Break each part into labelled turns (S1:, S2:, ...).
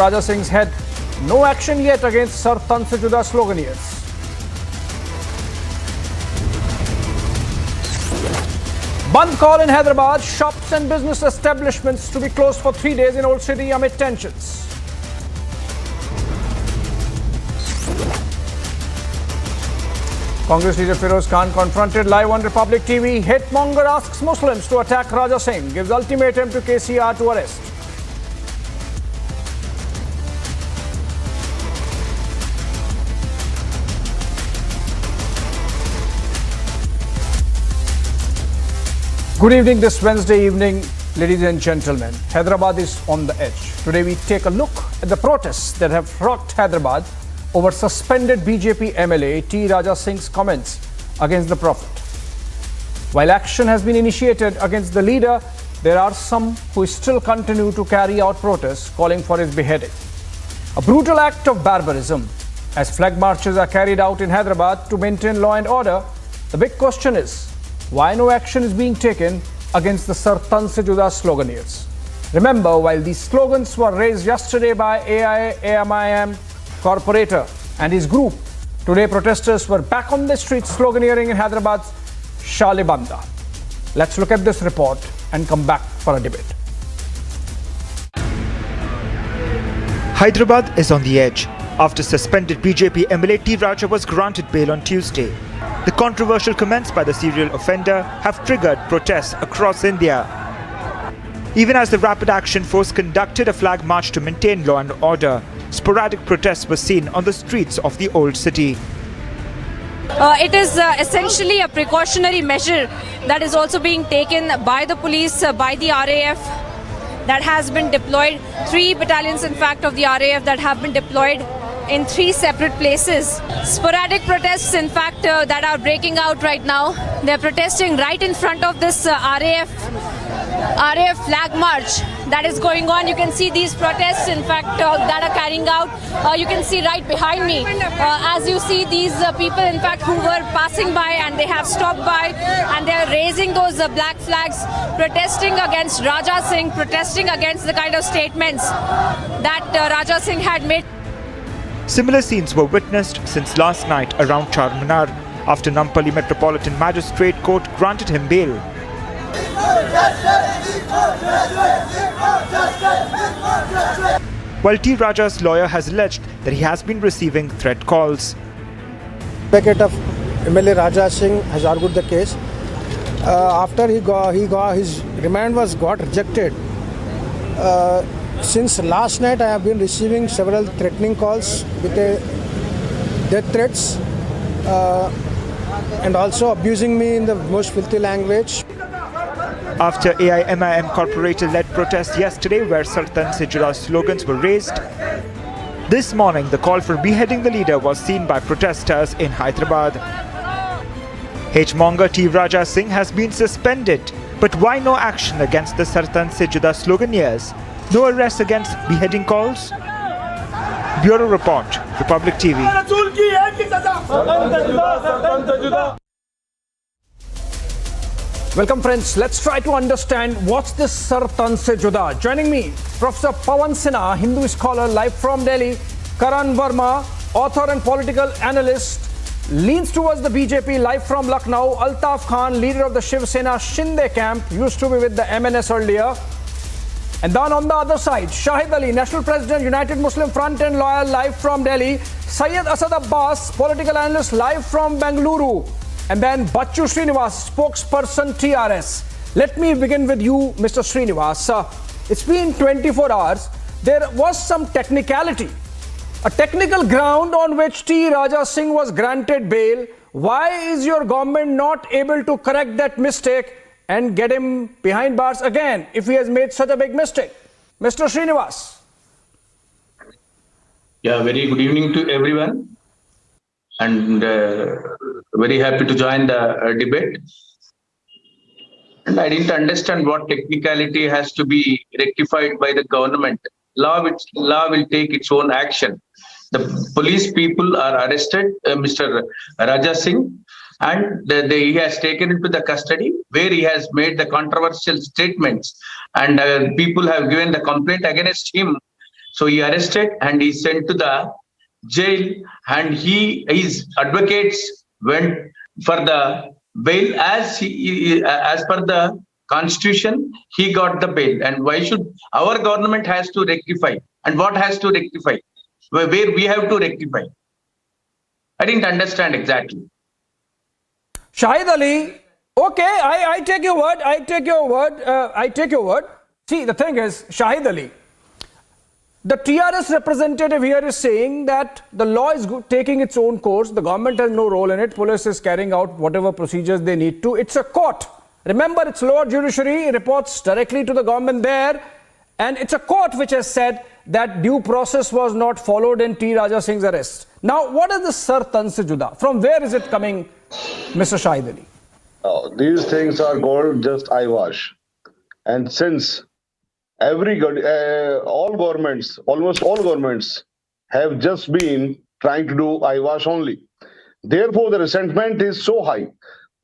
S1: Raja Singh's head. No action yet against Sir Tan Se Juda sloganeers. Bandh call in Hyderabad. Shops and business establishments to be closed for 3 days in Old City amid tensions. Congress leader Feroz Khan confronted live on Republic TV. Hate-monger asks Muslims to attack Raja Singh. Gives ultimatum to KCR to arrest. Good evening this Wednesday evening, ladies and gentlemen. Hyderabad is on the edge. Today we take a look at the protests that have rocked Hyderabad over suspended BJP MLA T. Raja Singh's comments against the Prophet. While action has been initiated against the leader, there are some who still continue to carry out protests calling for his beheading. A brutal act of barbarism as flag marches are carried out in Hyderabad to maintain law and order. The big question is, why no action is being taken against the Sir Tan Se Juda sloganeers? Remember, while these slogans were raised yesterday by AIAMIM corporator and his group, today protesters were back on the streets sloganeering in Hyderabad's Shalibanda. Let's look at this report and come back for a debate.
S2: Hyderabad is on the edge after suspended BJP MLA T. Raja was granted bail on Tuesday. The controversial comments by the serial offender have triggered protests across India. Even as the Rapid Action Force conducted a flag march to maintain law and order, sporadic protests were seen on the streets of the old city.
S3: It is essentially a precautionary measure that is also being taken by the police, by the RAF that has been deployed. 3 battalions, in fact, of the RAF that have been deployed in 3 separate places. Sporadic protests, in fact, that are breaking out right now. They're protesting right in front of this RAF flag march that is going on. You can see these protests, in fact, that are carrying out. You can see right behind me, as you see these people, in fact, who were passing by and they have stopped by and they are raising those black flags, protesting against Raja Singh, protesting against the kind of statements that Raja Singh had made.
S2: Similar scenes were witnessed since last night around Charminar after Nampally Metropolitan Magistrate Court granted him bail. While T. Raja's lawyer has alleged that he has been receiving threat calls.
S4: Advocate of MLA Raja Singh has argued the case. After he got his remand got rejected. Since last night, I have been receiving several threatening calls with death threats and also abusing me in the most filthy language.
S2: After AIMIM corporator-led protests yesterday where Sir Tan Se Juda slogans were raised, this morning the call for beheading the leader was seen by protesters in Hyderabad. Hate-monger T. Raja Singh has been suspended, but why no action against the Sir Tan Se Juda sloganeers? No arrests against beheading calls? Bureau Report, Republic TV.
S1: Welcome friends, let's try to understand what's this Sir Tan Se Juda. Joining me, Professor Pawan Sinha, Hindu scholar live from Delhi. Karan Verma, author and political analyst, leans towards the BJP live from Lucknow. Altaf Khan, leader of the Shiv Sena Shinde camp, used to be with the MNS earlier. And then on the other side, Shahid Ali, National President, United Muslim Front and lawyer, live from Delhi. Syed Asad Abbas, political analyst, live from Bengaluru. And then Bachchu Srinivas, spokesperson TRS. Let me begin with you, Mr. Srinivas. It's been 24 hours. There was some technicality, a technical ground on which T. Raja Singh was granted bail. Why is your government not able to correct that mistake and get him behind bars again if he has made such a big mistake? Mr. Srinivas.
S5: Yeah, very good evening to everyone, and very happy to join the debate. And I didn't understand what technicality has to be rectified by the government. Law will take its own action. The police people are arrested, Mr. Raja Singh, and he has taken into the custody where he has made the controversial statements, and people have given the complaint against him So he arrested and he sent to the jail, and his advocates went for the bail as per the constitution. He got the bail, and why should our government has to rectify, and what has to rectify, where we have to rectify? I didn't understand exactly.
S1: Shahid Ali, okay, I take your word. I take your word. I take your word. See, the thing is, Shahid Ali, the TRS representative here is saying that the law is taking its own course. The government has no role in it. Police is carrying out whatever procedures they need to. It's a court. Remember, it's lower judiciary. It reports directly to the government there. And it's a court which has said that due process was not followed in T. Raja Singh's arrest. Now, what is the Sar Tan Se Juda? From where is it coming, Mr. Shahid Ali?
S6: These things are called just eyewash. And since all governments, almost all governments, have just been trying to do eyewash only. Therefore, the resentment is so high.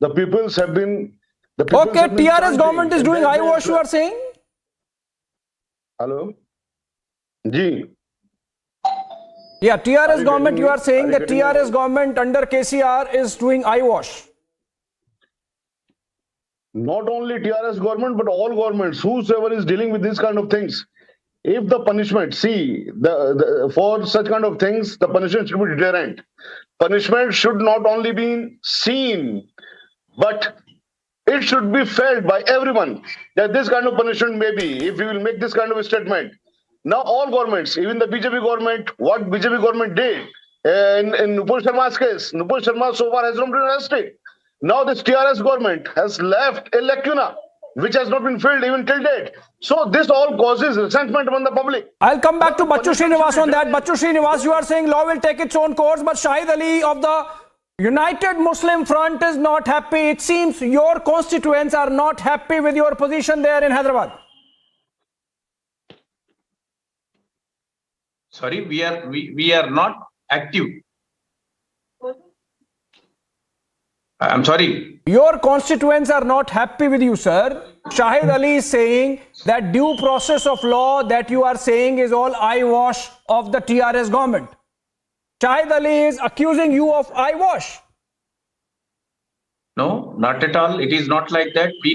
S6: The peoples have been.
S1: Okay, TRS government is doing eyewash, you are saying?
S6: Hello? Ji.
S1: Yeah, TRS government, you are saying that TRS government under KCR is doing eyewash.
S6: Not only TRS government, but all governments, whosoever is dealing with these kind of things. If the punishment, for such kind of things, the punishment should be deterrent. Punishment should not only be seen, but it should be felt by everyone that this kind of punishment may be, if we will make this kind of a statement. Now all governments, even the BJP government, what BJP government did in Nupur Sharma's case, Nupur Sharma so far has not been arrested. Now this TRS government has left a lacuna which has not been filled even till date. So this all causes resentment among the public.
S1: I'll come back to Bachchu Srinivas on that. Bachchu Srinivas, you are saying law will take its own course, but Shahid Ali of the United Muslim Front is not happy. It seems your constituents are not happy with your position there in Hyderabad.
S5: Sorry, we are not active. I'm sorry.
S1: Your constituents are not happy with you, sir. Shahid Ali is saying that due process of law that you are saying is all eyewash of the TRS government. Shahid Ali is accusing you of eyewash.
S5: No, not at all. It is not like that. We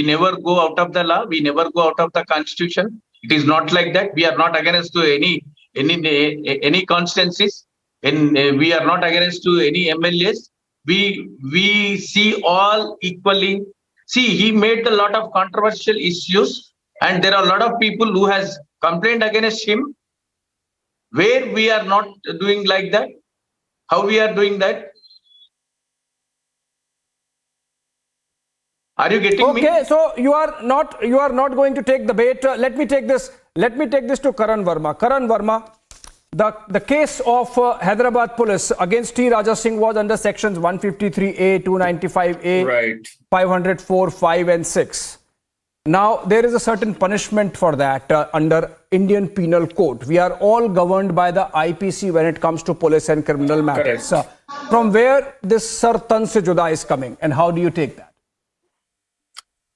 S5: never go out of the law. We never go out of the constitution. It is not like that. We are not against to any constituencies, and we are not against to any MLAs. We see all equally. See, he made a lot of controversial issues, and there are a lot of people who has complained against him. Where we are not doing like that? How we are doing that? Are you getting me?
S1: Okay, so you are not going to take the bait. Let me take this to Karan Verma. Karan Verma, the case of Hyderabad police against T. Raja Singh was under sections 153A, 295A,
S7: right,
S1: 504, 5 and 6. Now, there is a certain punishment for that under Indian Penal Code. We are all governed by the IPC when it comes to police and criminal matters. From where this Sar Tan Se Juda is coming, and how do you take that?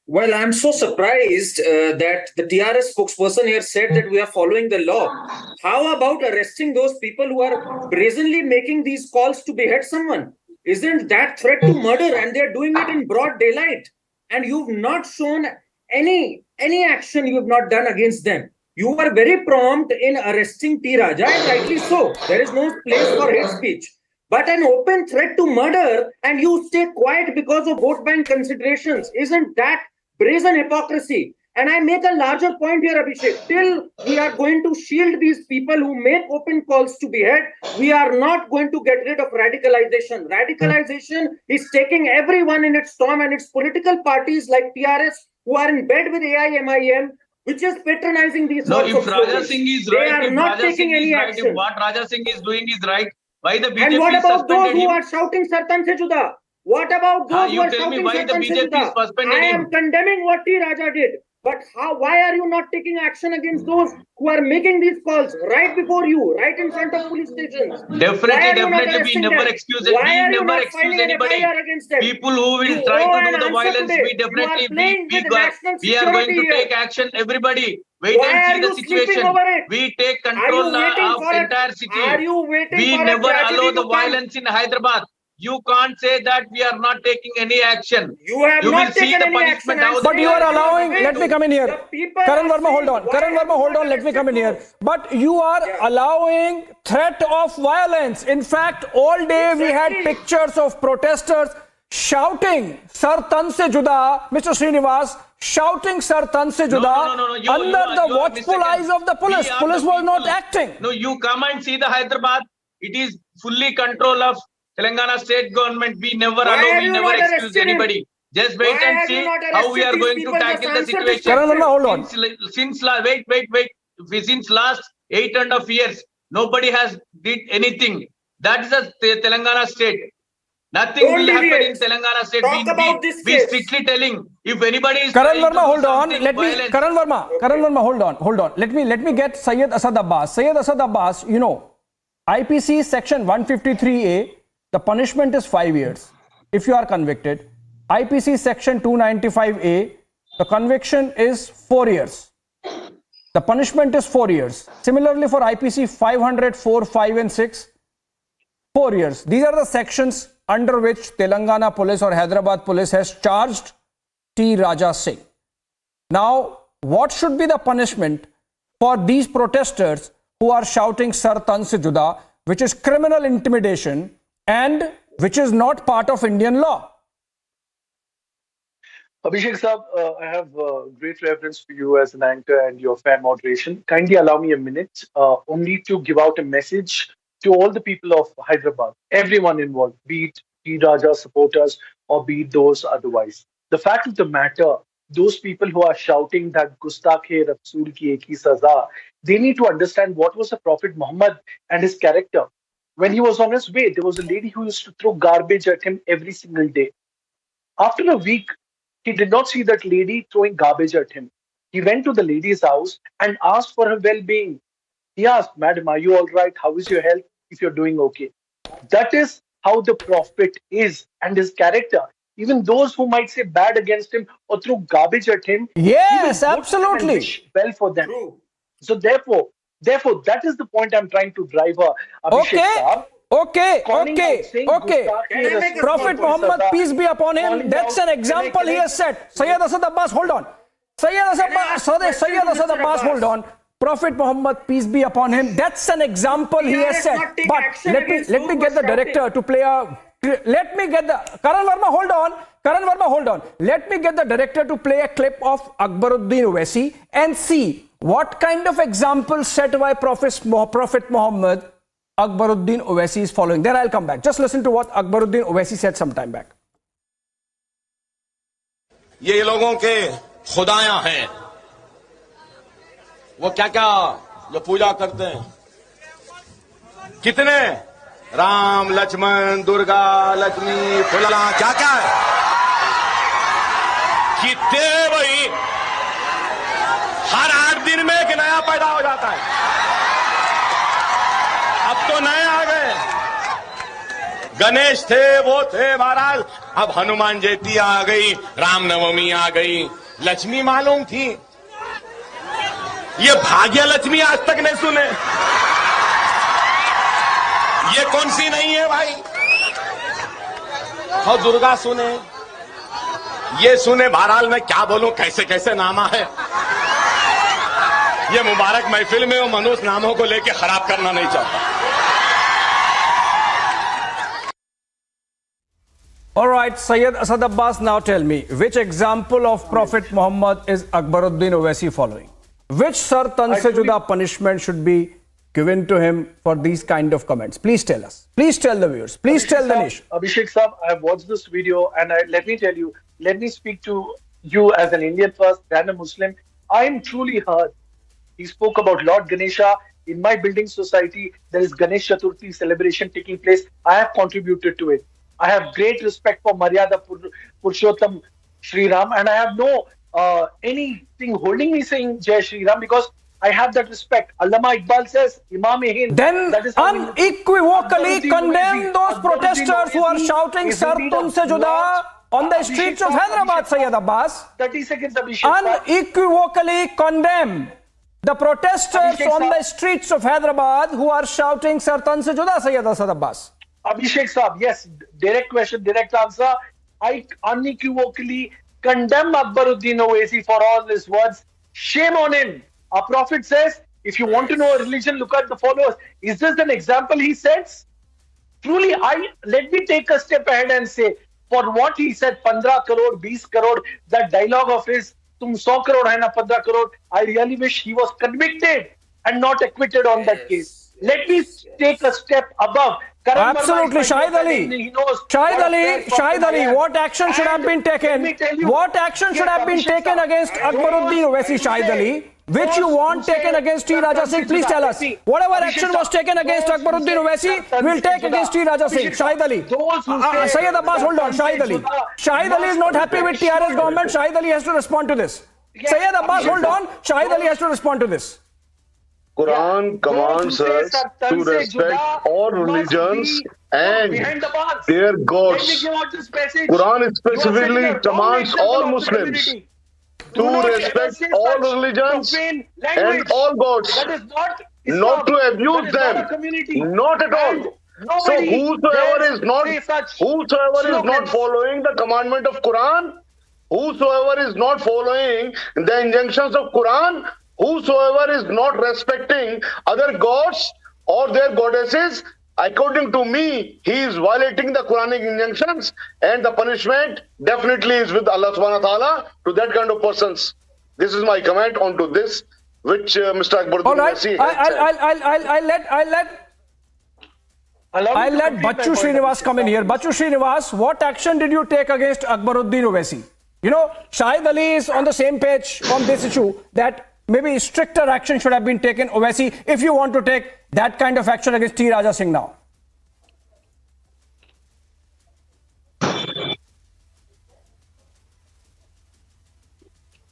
S7: Well, I'm so surprised that the TRS spokesperson here said that we are following the law. How about arresting those people who are brazenly making these calls to behead someone? Isn't that threat to murder? And they're doing it in broad daylight. And you've not shown any action you have not done against them. You were very prompt in arresting T. Raja, and rightly so. There is no place for hate speech. But an open threat to murder, and you stay quiet because of vote bank considerations. Isn't that brazen hypocrisy? And I make a larger point here, Abhishek. Till we are going to shield these people who make open calls to behead, we are not going to get rid of radicalization. Radicalization is taking everyone in its storm, and its political parties like TRS who are in bed with AIMIM, which is patronizing these.
S5: No, if Raja Singh is right,
S7: they are not taking any action.
S5: If what Raja Singh is doing is right, why the BJP
S7: and what about those who
S5: him?
S7: are shouting Sar Tan Se Juda? What about those who are shouting Sar Tan Se Juda? I am condemning what T. Raja did. But why are you not taking action against those who are making these calls right before you, right in front of police stations?
S5: Definitely, we never excuse it. We never excuse anybody. People who will try to do the violence, we definitely, we are going to take action, everybody. Wait
S7: Why
S5: and
S7: are
S5: see the
S7: you sleeping
S5: situation.
S7: over it?
S5: We take
S7: Are you
S5: control
S7: waiting
S5: of
S7: for
S5: entire city.
S7: Are you waiting
S5: We
S7: for a
S5: never
S7: tragedy
S5: allow
S7: to
S5: the
S7: come?
S5: violence in Hyderabad. You can't say that we are not taking any action.
S7: You have
S5: will
S7: not
S5: see
S7: taken
S5: the
S7: any action.
S5: punishment. How
S1: But you are allowing,
S7: saying
S1: let me come in here.
S7: the people
S1: Karan
S7: are
S1: Verma, hold
S7: saying,
S1: on.
S7: why
S1: Karan
S7: have
S1: Verma,
S7: you
S1: hold
S7: not
S1: on. Let me come in here.
S7: arrested
S1: But you are allowing threat of violence. In fact, all day we had
S7: Exactly.
S1: pictures of protesters shouting, Sar Tan Se Juda, Mr. Srinivas, shouting Sar Tan Se Juda
S5: No.
S1: under the watchful
S5: mistaken.
S1: eyes of the police.
S5: We are
S1: Police
S5: the
S1: was not
S5: people.
S1: acting.
S5: No, you come and see the Hyderabad. It is fully control of Telangana state government. We never
S7: Why
S5: allow,
S7: have
S5: we
S7: you
S5: never
S7: not
S5: excuse
S7: arrested him?
S5: anybody. Just wait
S7: Why
S5: and
S7: have you
S5: see
S7: not
S5: how we
S7: arrested
S5: are
S7: these
S5: going
S7: people?
S5: to
S7: Just
S5: tackle the
S7: answer this
S5: situation.
S1: Karan
S7: question.
S1: Verma, hold on.
S5: Since last 8.5 years, nobody has did anything. That is the Telangana state. Nothing
S7: Don't
S5: will happen in
S7: deviate.
S5: Telangana state.
S7: Talk about this
S5: we
S7: case.
S5: strictly telling if anybody is
S1: Karan
S5: trying to
S1: Verma,
S5: do
S1: hold on.
S5: something
S1: Let me,
S5: violent,
S1: Karan Verma, hold on. Let me get Syed Asad Abbas. Syed Asad Abbas, you know, IPC section 153A, the punishment is 5 years if you are convicted. IPC section 295A, the conviction is 4 years. The punishment is 4 years. Similarly for IPC 500, 4, 5 and 6, 4 years. These are the sections under which Telangana police or Hyderabad police has charged T. Raja Singh. Now, what should be the punishment for these protesters who are shouting Sar Tan Se Juda, which is criminal intimidation and which is not part of Indian law?
S8: Abhishek Saab, I have great reverence for you as an anchor and your fair moderation. Kindly allow me a minute only to give out a message to all the people of Hyderabad, everyone involved, be it T. Raja supporters or be it those otherwise. The fact of the matter, those people who are shouting that Gustakhe Rasool ki ek hi saza, they need to understand what was the Prophet Muhammad and his character. When he was on his way, there was a lady who used to throw garbage at him every single day. After a week, he did not see that lady throwing garbage at him. He went to the lady's house and asked for her well-being. He asked, Madam, are you all right? How is your health? If you're doing okay. That is how the Prophet is and his character. Even those who might say bad against him or throw garbage at him,
S1: Yes,
S8: he will vote them and
S1: absolutely.
S8: wish well for them.
S7: True.
S8: So therefore, that is the point I'm trying to drive Abhishek Saab.
S1: Okay.
S8: Calling out, saying Gustakhe
S7: Can I make a
S8: Rasool
S1: Prophet
S8: ki
S1: Muhammad,
S8: saza,
S1: peace be upon him,
S8: calling
S1: that's
S8: out-
S1: an example
S8: Can I-
S1: he has set. Syed Asad Abbas, hold on. Syed Asad Abbas, hold on. Prophet Muhammad, peace be upon him, that's an example he has
S7: TRS
S1: set.
S7: not take
S1: But
S7: action
S1: let
S7: against
S1: me
S7: those
S1: get the
S7: who are
S1: director to play a... Let me get the... Karan Verma, hold on. Let me get the director to play a clip of Akbaruddin Owaisi and see what kind of example set by Prophet Muhammad Akbaruddin Owaisi is following. Then I'll come back. Just listen to what Akbaruddin Owaisi said some time back.
S9: ये लोगों के खुदायां हैं, वो क्या क्या जो पूजा करते हैं, कितने राम लक्ष्मण दुर्गा लक्ष्मी फुला क्या क्या है, कितने भाई हर 8 दिन में एक नया पैदा हो जाता है. अब तो नए आ गए, गणेश थे वो थे महाराज, अब हनुमान जयंती आ गई, रामनवमी आ गई, लक्ष्मी मालूम थी, ये भाग्य लक्ष्मी आज तक नहीं सुने, ये कौन सी नहीं है भाई, और दुर्गा सुने, ये सुने, बहरहाल मैं क्या बोलूं, कैसे कैसे नामा है, ये मुबारक महफिल में वो मनुष्य नामों को लेके खराब करना नहीं चाहता.
S1: All right, Syed Asad Abbas, now tell me, which example of Prophet Muhammad is Akbaruddin Owaisi following? Which Sar Tan Se Juda punishment should be given to him for these kind of comments? Please tell us. Please tell the viewers. Please tell the nation.
S8: Abhishek Saab, I have watched this video and let me tell you, let me speak to you as an Indian first, then a Muslim. I am truly hurt. He spoke about Lord Ganesha. In my building society, there is Ganesh Chaturthi celebration taking place. I have contributed to it. I have great respect for Maryada Purushottam Sri Ram, and I have no anything holding me saying Jai Sri Ram because I have that respect. Allama Iqbal says, Imam-e-Hind.
S1: Then
S8: that is how we
S1: unequivocally
S8: Akbaruddin
S1: condemn
S8: Owaisi.
S1: those
S8: Akbaruddin
S1: protesters who are
S8: Owaisi
S1: shouting
S8: is
S1: Sar
S8: indeed
S1: Tan
S8: a
S1: Se Juda
S8: large-
S1: on the
S8: Abhishek
S1: streets of
S8: Saab,
S1: Hyderabad,
S8: Abhishek
S1: Syed
S8: Saab.
S1: Abbas.
S8: 30 seconds, Abhishek Saab.
S1: Unequivocally condemn The protesters on the streets of Hyderabad who are shouting Sartan se juda, Sayyid Asad Abbas.
S8: Abhishek Saab, yes, direct question, direct answer. I unequivocally condemn Akbaruddin Owaisi for all his words. Shame on him. Our Prophet says, if you want to know a religion, look at the followers. Is this an example he sets? Truly, let me take a step ahead and say, for what he said, 15 crore, 20 crore, that dialogue of his, tum 100 crore hai na 15 crore, I really wish he was convicted and not acquitted on that case. Let me take a step above.
S1: Absolutely, Shahid Ali. Shahid Ali, what action should have been taken? What action should have been taken against Akbaruddin Owaisi, Shahid Ali? Which you want taken against T. Raja Singh? Please tell us. Whatever action was taken against Akbaruddin Owaisi, we'll take against T. Raja Singh. Shahid Ali. Sayyid Abbas, hold on. Shahid Ali. Shahid Ali is not happy with TRS government. Shahid Ali has to respond to this. Sayyid Abbas, hold on. Shahid Ali has to respond to this.
S6: Quran commands us to respect all religions and their gods. Quran specifically commands all Muslims to respect all religions and all gods, not to abuse them, not at all. So whosoever is not following the commandment of Quran, whosoever is not following the injunctions of Quran, whosoever is not respecting other gods or their goddesses, according to me, he is violating the Quranic injunctions, and the punishment definitely is with Allah subhanahu wa ta'ala to that kind of persons. This is my comment onto this, which Mr. Akbaruddin Owaisi
S1: I'll let Bachchu Srinivas come in here. Bachchu Srinivas, what action did you take against Akbaruddin Owaisi? You know, Shahid Ali is on the same page on this issue that maybe stricter action should have been taken. Owaisi, if you want to take that kind of action against T. Raja Singh now.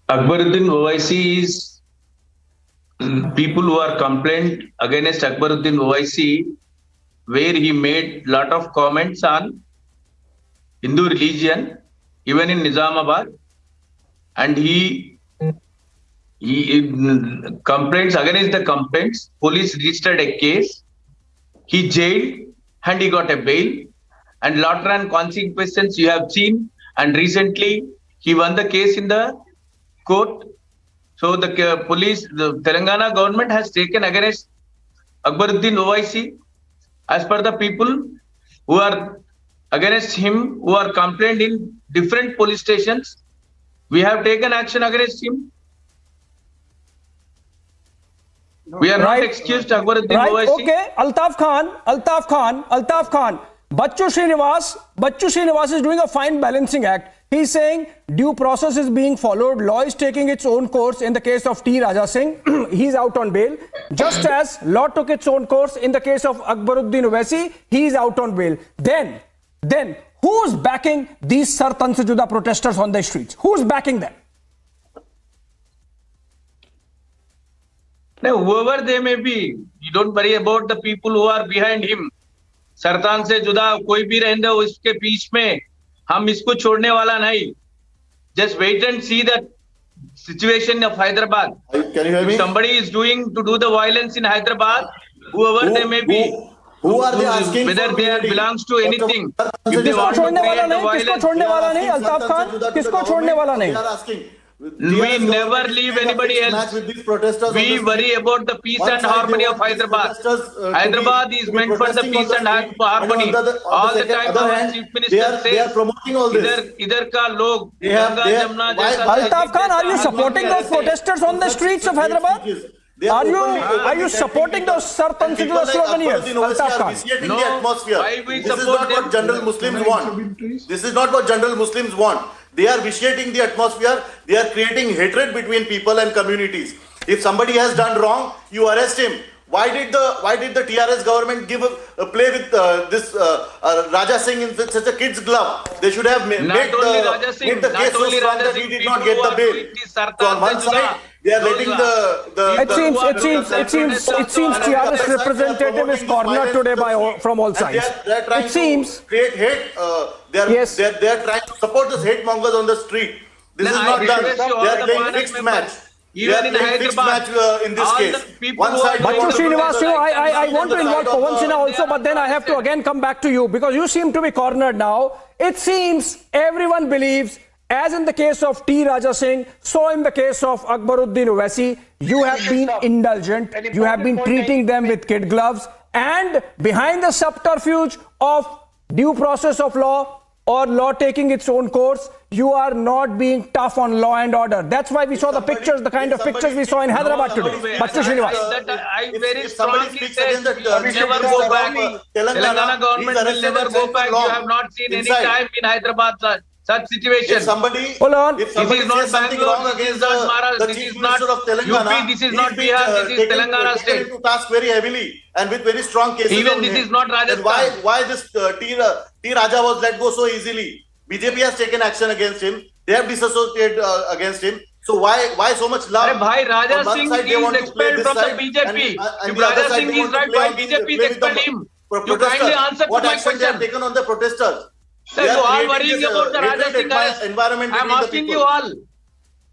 S5: Akbaruddin Owaisi is people who are complained against Akbaruddin Owaisi, where he made lot of comments on Hindu religion, even in Nizamabad, and he complaints against the complaints. Police registered a case. He jailed and he got a bail. And lot and consequences you have seen. And recently he won the case in the court. So the police, the Telangana government has taken against Akbaruddin Owaisi. As per the people who are against him, who are complained in different police stations, we have taken action against him. We are not excused Akbaruddin Owaisi.
S1: Okay, Altaf Khan. Bachchu Srinivas is doing a fine balancing act. He's saying due process is being followed, law is taking its own course. In the case of T. Raja Singh, he's out on bail. Just as law took its own course in the case of Akbaruddin Owaisi, he's out on bail. Then who's backing these Sartan se juda protesters on the streets? Who's backing them?
S5: Now, whoever they may be, you don't worry about the people who are behind him. सरतान से जुदा कोई भी रहने दो, उसके बीच में हम इसको छोड़ने वाला नहीं. Just wait and see the situation of Hyderabad.
S10: Can you hear me?
S5: If somebody is doing to do the violence in Hyderabad, whoever they may be,
S10: who are they asking
S5: whether
S10: for
S5: they
S10: unity?
S5: belongs to anything, if they
S1: किसको
S5: want to
S1: छोड़ने वाला
S5: create the
S1: नहीं, किसको
S5: violence,
S1: छोड़ने वाला नहीं, अल्ताफ खान, किसको छोड़ने वाला नहीं.
S5: we never leave anybody else. We worry about the peace and harmony of Hyderabad. Hyderabad is meant for the peace and harmony. All the time our chief minister says, idhar ka log, Ganga, Jamna,
S1: Altaf Khan, are you supporting those protesters on the streets of Hyderabad? Are you supporting those Sartan se juda slogan here? Altaf Khan.
S5: No, why we support them?
S10: General Muslims want. This is not what general Muslims want. They are vitiating the atmosphere. They are creating hatred between people and communities. If somebody has done wrong, you arrest him. Why did the TRS government give a play with this Raja Singh in such a kid's glove? They should have made the case so strong that he did not get the bail. So on one side, they are letting
S1: It seems TRS representative is cornered today from all sides.
S10: They are trying to create hate. They are trying to support these hate mongers on the street. This is not done. They are playing fixed match.
S5: Even in Hyderabad,
S10: in this
S5: all
S10: case.
S5: the people
S10: One
S5: who
S10: side
S5: are
S10: they
S1: Bachchu
S10: want to
S1: Srinivas,
S10: protest,
S1: I want to
S10: on the
S1: involve
S10: side of,
S1: Pawan Sinha also, but then I have to again come back to you because you seem to be cornered now. It seems everyone believes, as in the case of T. Raja Singh, so in the case of Akbaruddin Owaisi, you have been indulgent, you have been treating them with kid gloves, and behind the subterfuge of due process of law or law taking its own course, you are not being tough on law and order. That's why we saw the pictures, the kind of pictures we saw in Hyderabad today. Bachchu Srinivas.
S5: I very strongly say we never go back. Telangana government will never go back. You have not seen any time in Hyderabad such situation.
S10: If somebody,
S1: Hold on.
S10: if somebody
S5: This is not
S10: says something
S5: Bangalore,
S10: wrong
S5: this
S10: against
S5: is not Maharashtra,
S10: the
S5: this
S10: chief
S5: is not
S10: minister of Telangana,
S5: UP, this is not Bihar, this is Telangana state.
S10: To task very heavily and with very strong cases.
S5: Even
S10: on
S5: this
S10: him.
S5: is not
S10: Then
S5: Rajasthan.
S10: why this T. Raja was let go so easily? BJP has taken action against him. They have disassociated against him. So why so much love?
S5: Bhai, Raja
S10: On one
S5: Singh
S10: side, they want
S5: is
S10: to play
S5: expelled
S10: this
S5: from the
S10: side,
S5: BJP.
S10: and
S5: If
S10: the other
S5: Raja
S10: side,
S5: Singh
S10: they
S5: is
S10: want to
S5: right,
S10: play
S5: why
S10: on the-
S5: BJP
S10: play
S5: is
S10: with the
S5: expelled him? You
S10: protesters.
S5: kindly answer to
S10: What
S5: my
S10: action they have
S5: question.
S10: taken on the protesters?
S5: Sir,
S10: They
S5: you
S10: are
S5: are
S10: creating
S5: worrying
S10: this,
S5: about the Raja
S10: hatred
S5: Singh arrest.
S10: environment
S5: I am
S10: between the
S5: asking
S10: people.
S5: you all.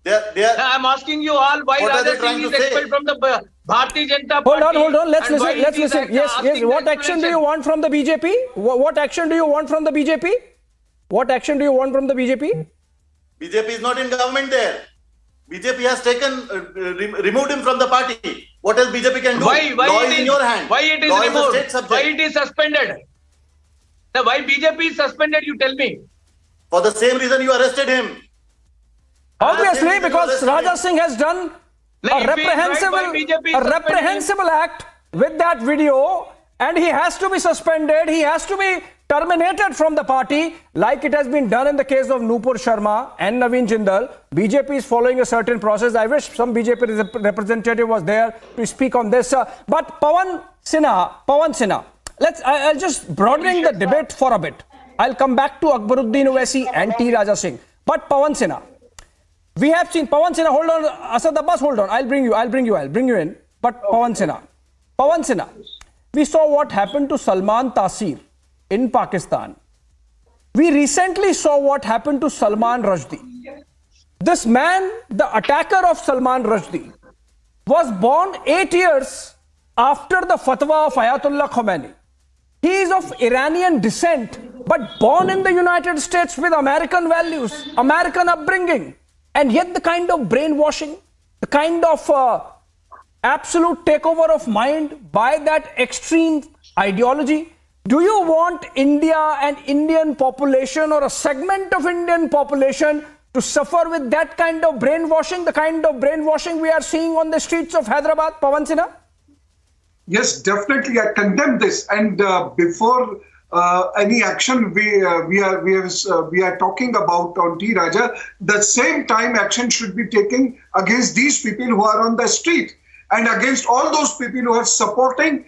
S10: They are
S5: I am asking you all why
S10: What are they
S5: Raja
S10: trying
S5: Singh is
S10: to say?
S5: expelled from the Bharatiya Janata Party.
S1: Hold on. Let's
S5: and why
S1: listen. Let's
S5: he is
S1: listen. Yes.
S5: asking the
S1: What action do you
S5: explanation?
S1: want from the BJP? What action do you want from the BJP? What action do you want from the BJP?
S10: BJP is not in government there. BJP has taken, removed him from the party. What else BJP can do?
S5: Why
S10: Law
S5: it
S10: is
S5: is
S10: in your hand.
S5: Why it is
S10: Law is a
S5: removed?
S10: state subject.
S5: Why it is suspended? Now, why BJP is suspended? You tell me.
S10: For the same reason you arrested him.
S1: Obviously, because Raja Singh has done
S5: Like,
S1: a
S5: if he is right, why BJP is
S1: reprehensible act with that video, and he has to be suspended. He has to be terminated from the party, like it has been done in the case of Nupur Sharma and Naveen Jindal. BJP is following a certain process. I wish some BJP representative was there to speak on this. But Pawan Sinha, I'll just broadening the debate for a bit. I'll come back to Akbaruddin Owaisi and T. Raja Singh. But Pawan Sinha, we have seen Pawan Sinha. Hold on, Asad Abbas, hold on. I'll bring you in. But Pawan Sinha, we saw what happened to Salman Taseer in Pakistan. We recently saw what happened to Salman Rushdie. This man, the attacker of Salman Rushdie, was born 8 years after the fatwa of Ayatollah Khomeini. He is of Iranian descent, but born in the United States with American values, American upbringing. And yet the kind of brainwashing, the kind of absolute takeover of mind by that extreme ideology. Do you want India and Indian population or a segment of Indian population to suffer with that kind of brainwashing, the kind of brainwashing we are seeing on the streets of Hyderabad, Pawan Sinha?
S11: Yes, definitely. I condemn this. And before any action we are talking about on T. Raja, the same time action should be taken against these people who are on the street and against all those people who are supporting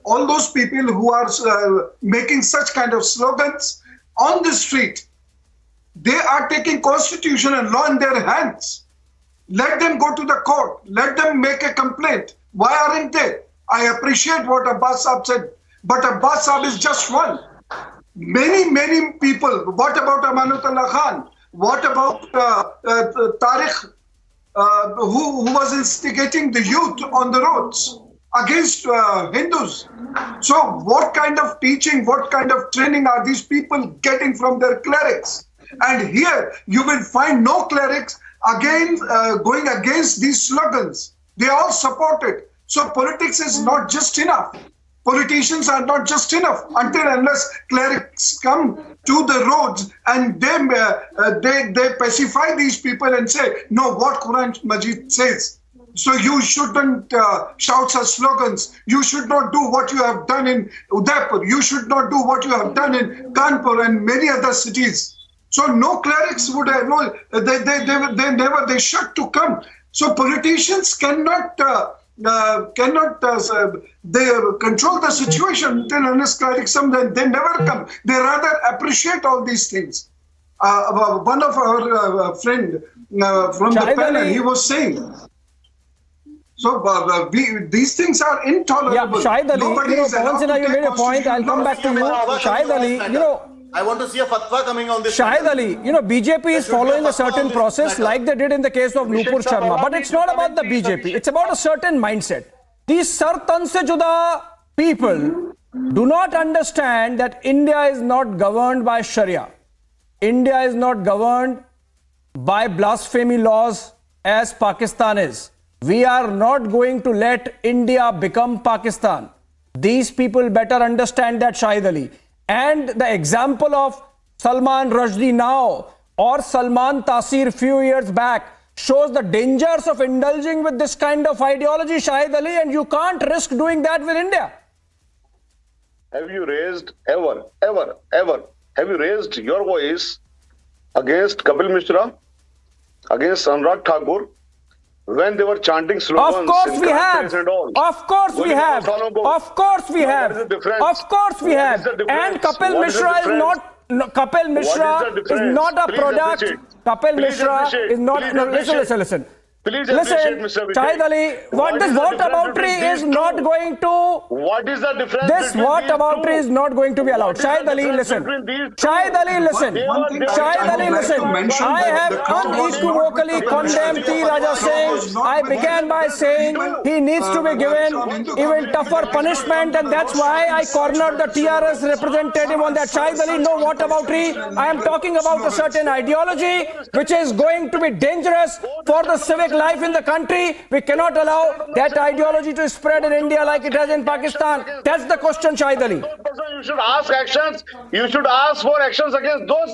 S11: all those people who are making such kind of slogans on the street. They are taking constitution and law in their hands. Let them go to the court. Let them make a complaint. Why aren't they? I appreciate what Abbas Saab said, but Abbas Saab is just one. Many people. What about Amanatullah Khan? What about Tariq, who was instigating the youth on the roads against Hindus? So what kind of teaching, what kind of training are these people getting from their clerics? And here you will find no clerics again going against these slogans. They all support it. So politics is not just enough. Politicians are not just enough until unless clerics come to the roads and they pacify these people and say, no, what Quran Majid says. So you shouldn't shout such slogans. You should not do what you have done in Udaipur. You should not do what you have done in Kanpur and many other cities. So no clerics would have, no, they should to come. So politicians cannot they control the situation until unless clerics come, then they never come. They rather appreciate all these things. One of our friend from the panel, he was saying, so these things are intolerable.
S1: Yeah, Shahid Ali, Pawan Sinha, you made a point. I'll come back to you. Shahid Ali,
S10: I want to see a fatwa coming on this.
S1: Shahid Ali, you know, BJP is following a certain process like they did in the case of Nupur Sharma. But it's not about the BJP. It's about a certain mindset. These Sar Tan Se Juda people do not understand that India is not governed by Sharia. India is not governed by blasphemy laws as Pakistan is. We are not going to let India become Pakistan. These people better understand that, Shahid Ali. And the example of Salman Rushdie now or Salman Taseer few years back shows the dangers of indulging with this kind of ideology, Shahid Ali, and you can't risk doing that with India.
S6: Have you raised ever, have you raised your voice against Kapil Mishra, against Anurag Thakur, when they were chanting slogans?
S1: Of course we have.
S6: And all?
S1: Of course we have. Of course we have. Of course we have. And Kapil Mishra is not. No, Kapil Mishra is not a product. Kapil Mishra is not. No, listen.
S6: Please
S1: listen,
S6: Mr.
S1: Shahid Ali, this whataboutery is not going to.
S6: What is the difference?
S1: This whataboutery is not going to be allowed. Shahid Ali, listen. Shahid Ali, listen. Shahid Ali, listen. I have unequivocally condemned T. Raja Singh. I began by saying he needs to be given even tougher punishment, and that's why I cornered the TRS representative on that. Shahid Ali, no whataboutery. I am talking about a certain ideology which is going to be dangerous for the civic life in the country. We cannot allow that ideology to spread in India like it has in Pakistan. That's the question, Shahid Ali.
S6: You should ask actions. You should ask for actions against those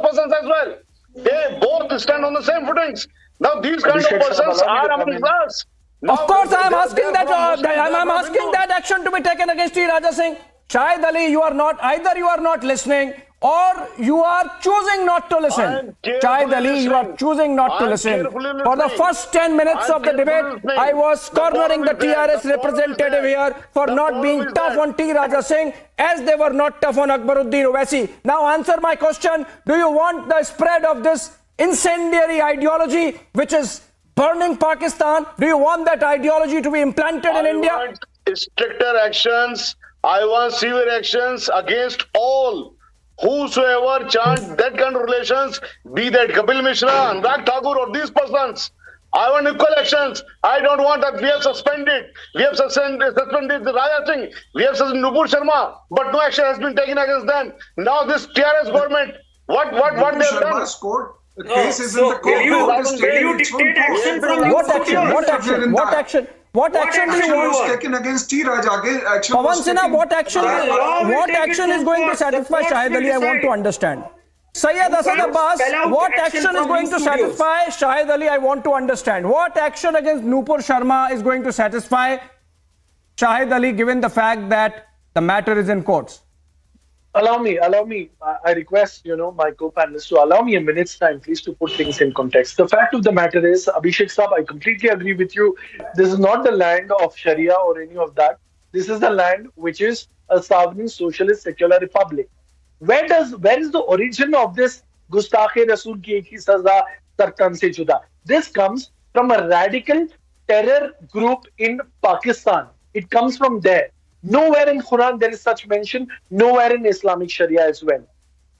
S6: persons as well. They both stand on the same footings. Now these kind of persons are among us.
S1: Of course, I am asking that. I'm asking that action to be taken against T. Raja Singh. Shahid Ali, you are not listening, or you are choosing not to listen. Shahid Ali, you are choosing not to listen. For the first 10 minutes of the debate, I was cornering the TRS representative here for not being tough on T. Raja Singh as they were not tough on Akbaruddin Owaisi. Now answer my question. Do you want the spread of this incendiary ideology which is burning Pakistan? Do you want that ideology to be implanted in India?
S6: I want stricter actions. I want severe actions against all whosoever chant that kind of relations, be that Kapil Mishra, Anurag Thakur, or these persons. I want equal actions. I don't want that we have suspended the Raja Singh, we have suspended Nupur Sharma, but no action has been taken against them. Now this TRS government, what they have done?
S11: The case is in the court.
S7: Will you dictate action from
S1: What action? What action do you want?
S11: Taken against T. Raja.
S1: Pawan Sinha, what action is going to satisfy Shahid Ali? I want to understand. Sayyid Asad Abbas, what action is going to satisfy Shahid Ali? I want to understand. What action against Nupur Sharma is going to satisfy Shahid Ali, given the fact that the matter is in courts?
S8: Allow me. I request, my co-panelists to allow me a minute's time, please, to put things in context. The fact of the matter is, Abhishek Saab, I completely agree with you. This is not the land of Sharia or any of that. This is the land which is a sovereign socialist secular republic. Where is the origin of this Gustakhe Rasool ki ek hi saza Sartan se juda? This comes from a radical terror group in Pakistan. It comes from there. Nowhere in Quran there is such mention, nowhere in Islamic Sharia as well.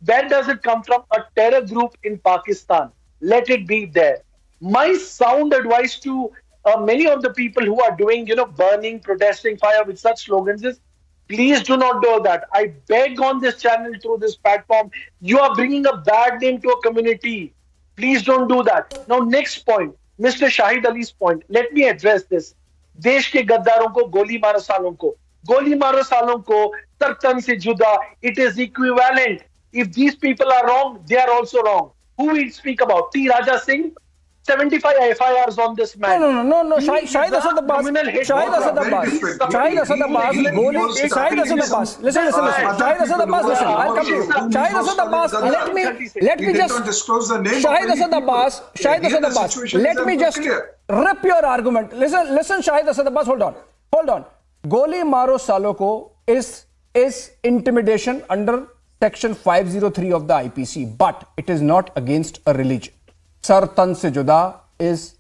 S8: Where does it come from? A terror group in Pakistan. Let it be there. My sound advice to many of the people who are doing, burning, protesting fire with such slogans is, please do not do that. I beg on this channel, through this platform, you are bringing a bad name to a community. Please don't do that. Now, next point, Mr. Shahid Ali's point. Let me address this. देश के गद्दारों को गोली मारो सालों को गोली मारो सालों को तरतन से जुदा. It is equivalent. If these people are wrong, they are also wrong. Who we speak about? T. Raja Singh, 75 FIRs on this man.
S1: No. Shahid Asad Abbas. Listen. Shahid Asad Abbas, listen. I'll come to you. Shahid Asad Abbas, let me just.
S11: Don't disclose the name.
S1: Shahid Asad Abbas, let me just rip your argument. Listen, Shahid Asad Abbas, hold on. Goli maro salo ko is intimidation under section 503 of the IPC, but it is not against a religion. Sar Tan Se Juda is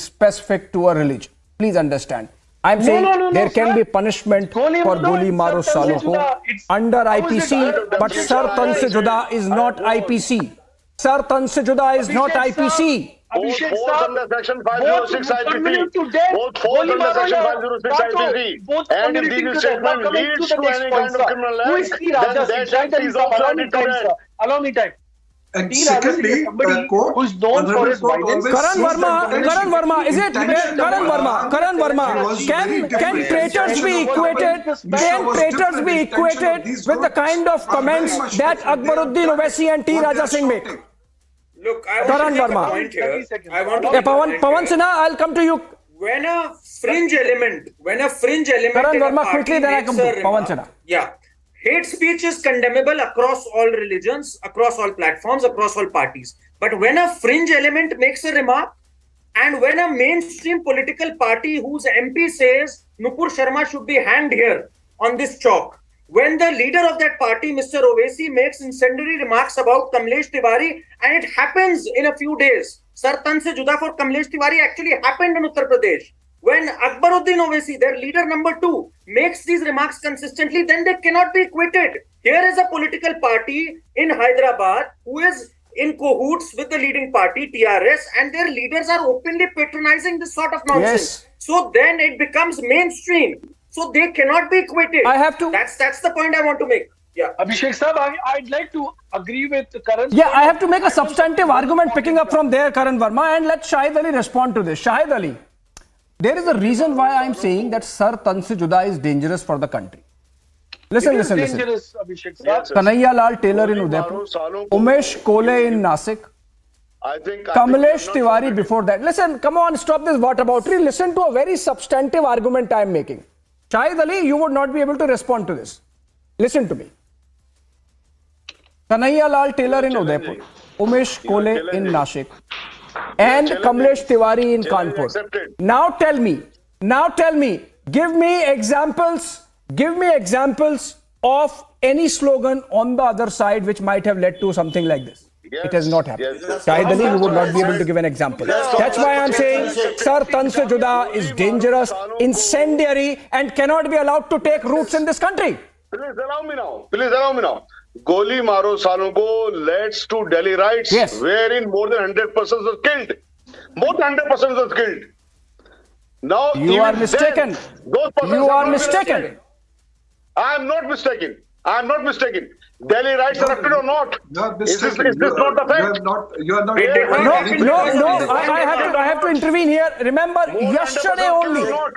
S1: specific to a religion. Please understand. I'm
S8: No,
S1: saying
S8: no, no, no,
S1: there can
S8: sir.
S1: be punishment
S8: Goli
S1: for
S8: Maro
S1: Goli
S8: is
S1: Maro
S8: Sir
S1: Salo
S8: Tanse
S1: ko
S8: Juda. It's-
S1: under
S8: how is it
S1: IPC,
S8: under
S1: but
S8: IPC?
S1: Sir Tanse Juda is not IPC. Sir Tanse Juda is not
S8: Abhishek
S1: IPC.
S8: Abhishek
S6: Both
S8: sir,
S6: under section
S8: both
S6: 506
S8: contributing
S6: IPC.
S8: to death.
S6: Both falls
S8: Goli
S6: under
S8: Maro
S6: section
S8: ya
S6: 506
S8: Kato,
S6: IPC.
S8: both
S6: And if
S8: contributing
S6: this
S8: to death. Now
S6: statement
S8: coming
S6: leads
S8: to the
S6: to
S8: next
S6: any
S8: point,
S6: kind of
S8: sir.
S6: criminal
S8: Who is
S6: act,
S8: T.
S6: then
S8: Raja
S6: that
S8: Singh?
S6: act is also
S8: Allow
S6: added
S8: me
S6: to
S8: time,
S6: that.
S8: sir. Allow me time.
S11: And
S8: T. Raja Singh is
S11: secondly,
S8: somebody
S11: court,
S8: who's known for his
S11: Honorable
S8: violence.
S11: Court always
S1: Karan Verma, is it
S11: intention
S1: Karan Verma?
S11: was very
S1: Can
S11: different.
S1: traitors be equated? Can
S11: was
S1: traitors
S11: different.
S1: be
S11: Intention of
S1: equated
S11: these
S1: with the
S11: groups
S1: kind of
S11: are very
S1: comments
S11: much
S1: that
S11: different. They have
S1: Akbaruddin
S11: done
S1: Owaisi and T.
S11: what they
S1: Raja
S11: are
S1: Singh make?
S11: shouting.
S7: Look, I want
S1: Karan
S7: to make
S1: Verma.
S7: a point here.
S8: 30 seconds.
S7: I want to
S1: Yeah,
S7: make a point
S1: Pawan
S7: here.
S1: Sinha, I'll come to you.
S7: When a fringe element
S1: Karan
S7: in a
S1: Verma,
S7: party
S1: quickly, then I
S7: makes
S1: come
S7: a
S1: to Pawan
S7: remark-
S1: Sinha.
S7: Yeah. Hate speech is condemnable across all religions, across all platforms, across all parties. But when a fringe element makes a remark, and when a mainstream political party whose MP says Nupur Sharma should be hanged here on this chalk, when the leader of that party, Mr. Owaisi, makes incendiary remarks about Kamlesh Tiwari, and it happens in a few days. Sir Tanse Juda for Kamlesh Tiwari actually happened in Uttar Pradesh. When Akbaruddin Owaisi, their leader number 2, makes these remarks consistently, then they cannot be acquitted. Here is a political party in Hyderabad who is in cahoots with the leading party, TRS, and their leaders are openly patronizing this sort of nonsense.
S1: Yes.
S7: So then it becomes mainstream. So they cannot be acquitted.
S1: I have to-
S7: That's the point I want to make. Yeah.
S8: Abhishek sir, I'd like to agree with Karan.
S1: Yeah, I have to make a substantive argument picking up from there, Karan Verma, and let Shahid Ali respond to this. Shahid Ali, there is a reason why I'm saying that Sir Tanse Juda is dangerous for the country. Listen.
S8: Dangerous, Abhishek sir.
S6: Yes, sir.
S1: Kanhaiya Lal Taylor in
S6: Goli
S1: Udaipur,
S6: Maro Salo ko-
S1: Umesh Kole in Nasik,
S6: I think
S1: Kamlesh
S6: we are not
S1: Tiwari before that. Listen, come on, stop this whataboutery. Listen to a very substantive argument I'm making. Shahid Ali, you would not be able to respond to this. Listen to me. Kanhaiya Lal Taylor in Udaipur, Umesh Kole in Nashik, and Kamlesh Tiwari in Kanpur.
S6: accepted.
S1: Now tell me, give me examples of any slogan on the other side which might have led to something like this.
S6: Yes,
S1: It has not happened.
S6: yes.
S1: Shahid Ali, you would not be able to give an example. That's why I'm saying Sir Tanse Juda is dangerous, incendiary, and cannot be allowed to take roots in this country.
S6: Please allow me now. Goli Maro Salo leads to Delhi riots,
S1: Yes.
S6: wherein more than 100 persons were killed. More than 100 persons were killed. Now,
S1: You
S6: even
S1: are mistaken.
S6: then, those persons
S1: You
S6: have
S1: are
S6: not been
S1: mistaken.
S6: arrested. I am not mistaken. Delhi riots are acted or not?
S11: You are
S6: Is this
S11: mistaken.
S6: not the fact?
S11: You are not.
S7: It did not happen.
S1: No, I have to intervene here. Remember,
S6: More than 100%
S1: yesterday
S6: killed
S1: only.
S6: or not?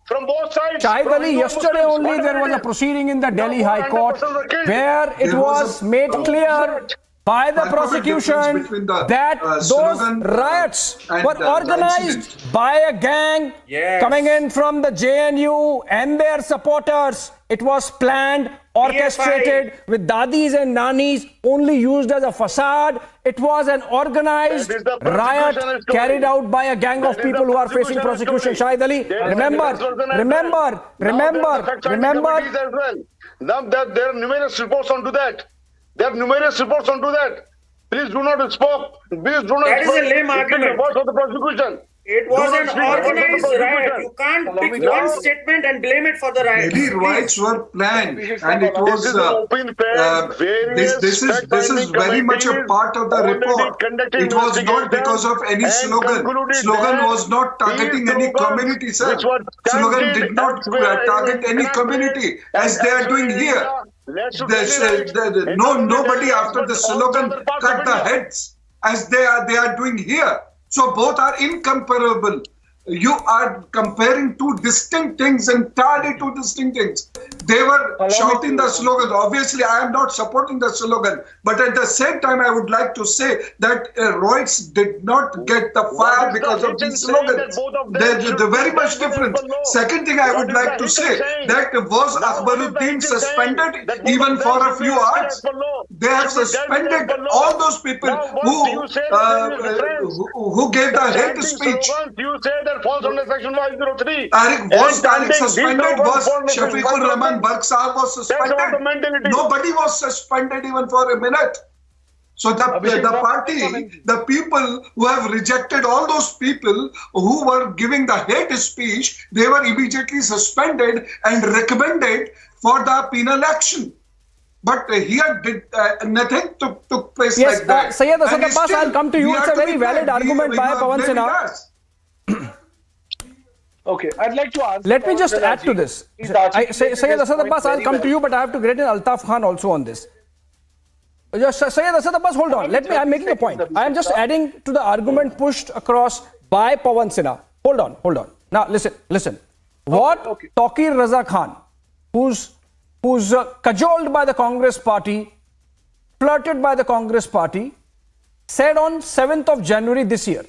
S6: From both sides.
S1: Shahid
S6: from
S1: Ali,
S6: Hindu
S1: yesterday
S6: Muslims.
S1: only
S6: What
S1: there was a
S6: happened?
S1: proceeding in the Delhi
S6: Now,
S1: High Court
S6: 100% were killed.
S1: where it
S11: There
S1: was
S11: was a
S1: made clear by the
S11: Quite a bit
S1: prosecution
S11: difference between the,
S1: that those
S11: slogan,
S1: riots
S11: and
S1: were
S11: the
S1: organized
S11: incident.
S1: by a gang
S7: Yes.
S1: coming in from the JNU and their supporters. It was planned, orchestrated with dadis and nanis, only used as a facade. It was an organized
S6: That is the
S1: riot
S6: prosecution story.
S1: carried out by a gang of
S6: That is the
S1: people who are facing prosecution.
S6: prosecution story.
S1: Shahid Ali,
S6: There is
S1: remember.
S6: a committees as well. Now there are numerous reports onto that. Please do not stop.
S7: That is a lame argument.
S6: The voice of the prosecution.
S7: It was
S6: Do not
S7: an
S6: speak about the
S7: organized riot.
S6: prosecution.
S7: You can't pick
S6: No.
S7: one statement and blame it for the riot.
S11: Delhi riots were planned, and it was.
S6: This is an open fair.
S11: This is very much a part of the report. It was not because of any slogan. Slogan was not targeting any community, sir. Slogan did not target any community, as they are doing here. Nobody after the slogan cut the heads, as they are doing here. So both are incomparable. You are comparing two distinct things, entirely two distinct things. They were shouting the slogan. Obviously, I am not supporting the slogan, but at the same time, I would like to say that Royce did not get the fire because of these slogans. They're very much different. Second thing I would like to say, that was Akbaruddin suspended even for a few hours? They have suspended all those people who gave the hate speech.
S6: You say that falls under section 503.
S11: Was Tariq suspended? Was Shafiqul Rahman Barq Sahab was suspended?
S6: That's about the mentality.
S11: Nobody was suspended even for a minute. So the party, the people who have rejected all those people who were giving the hate speech, they were immediately suspended and recommended for the penal action. But here nothing took place like that.
S1: Yes, Syed Asad Abbas, I'll come to you. It's a very valid argument by Pawan Sinha.
S8: Okay, I'd like to answer.
S1: Let me just add to this. Syed Asad Abbas, I'll come to you, but I have to get in Altaf Khan also on this. Just Syed Asad Abbas, hold on. I'm making a point. I am just adding to the argument pushed across by Pawan Sinha. Hold on. Now listen. What Taqir Raza Khan, who's cajoled by the Congress party, flirted by the Congress party, said on 7th of January this year.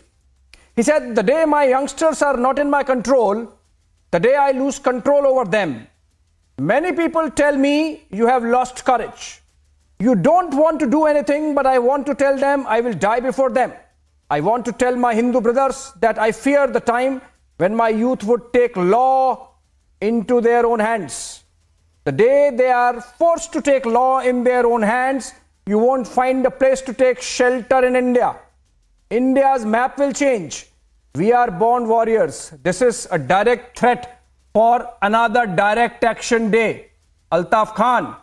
S1: He said, the day my youngsters are not in my control, the day I lose control over them. Many people tell me you have lost courage. You don't want to do anything, but I want to tell them I will die before them. I want to tell my Hindu brothers that I fear the time when my youth would take law into their own hands. The day they are forced to take law in their own hands, you won't find a place to take shelter in India. India's map will change. We are born warriors. This is a direct threat for another direct action day. Altaf Khan,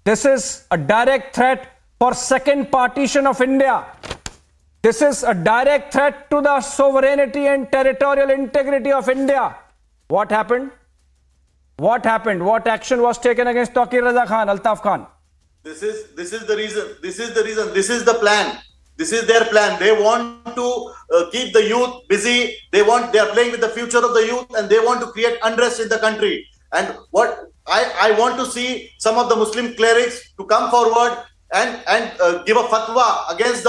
S1: this is a direct threat for second partition of India. This is a direct threat to the sovereignty and territorial integrity of India. What happened? What action was taken against Taqir Raza Khan, Altaf Khan?
S10: This is the reason. This is the plan. This is their plan. They want to keep the youth busy. They are playing with the future of the youth, and they want to create unrest in the country. And what I want to see some of the Muslim clerics to come forward and give a fatwa against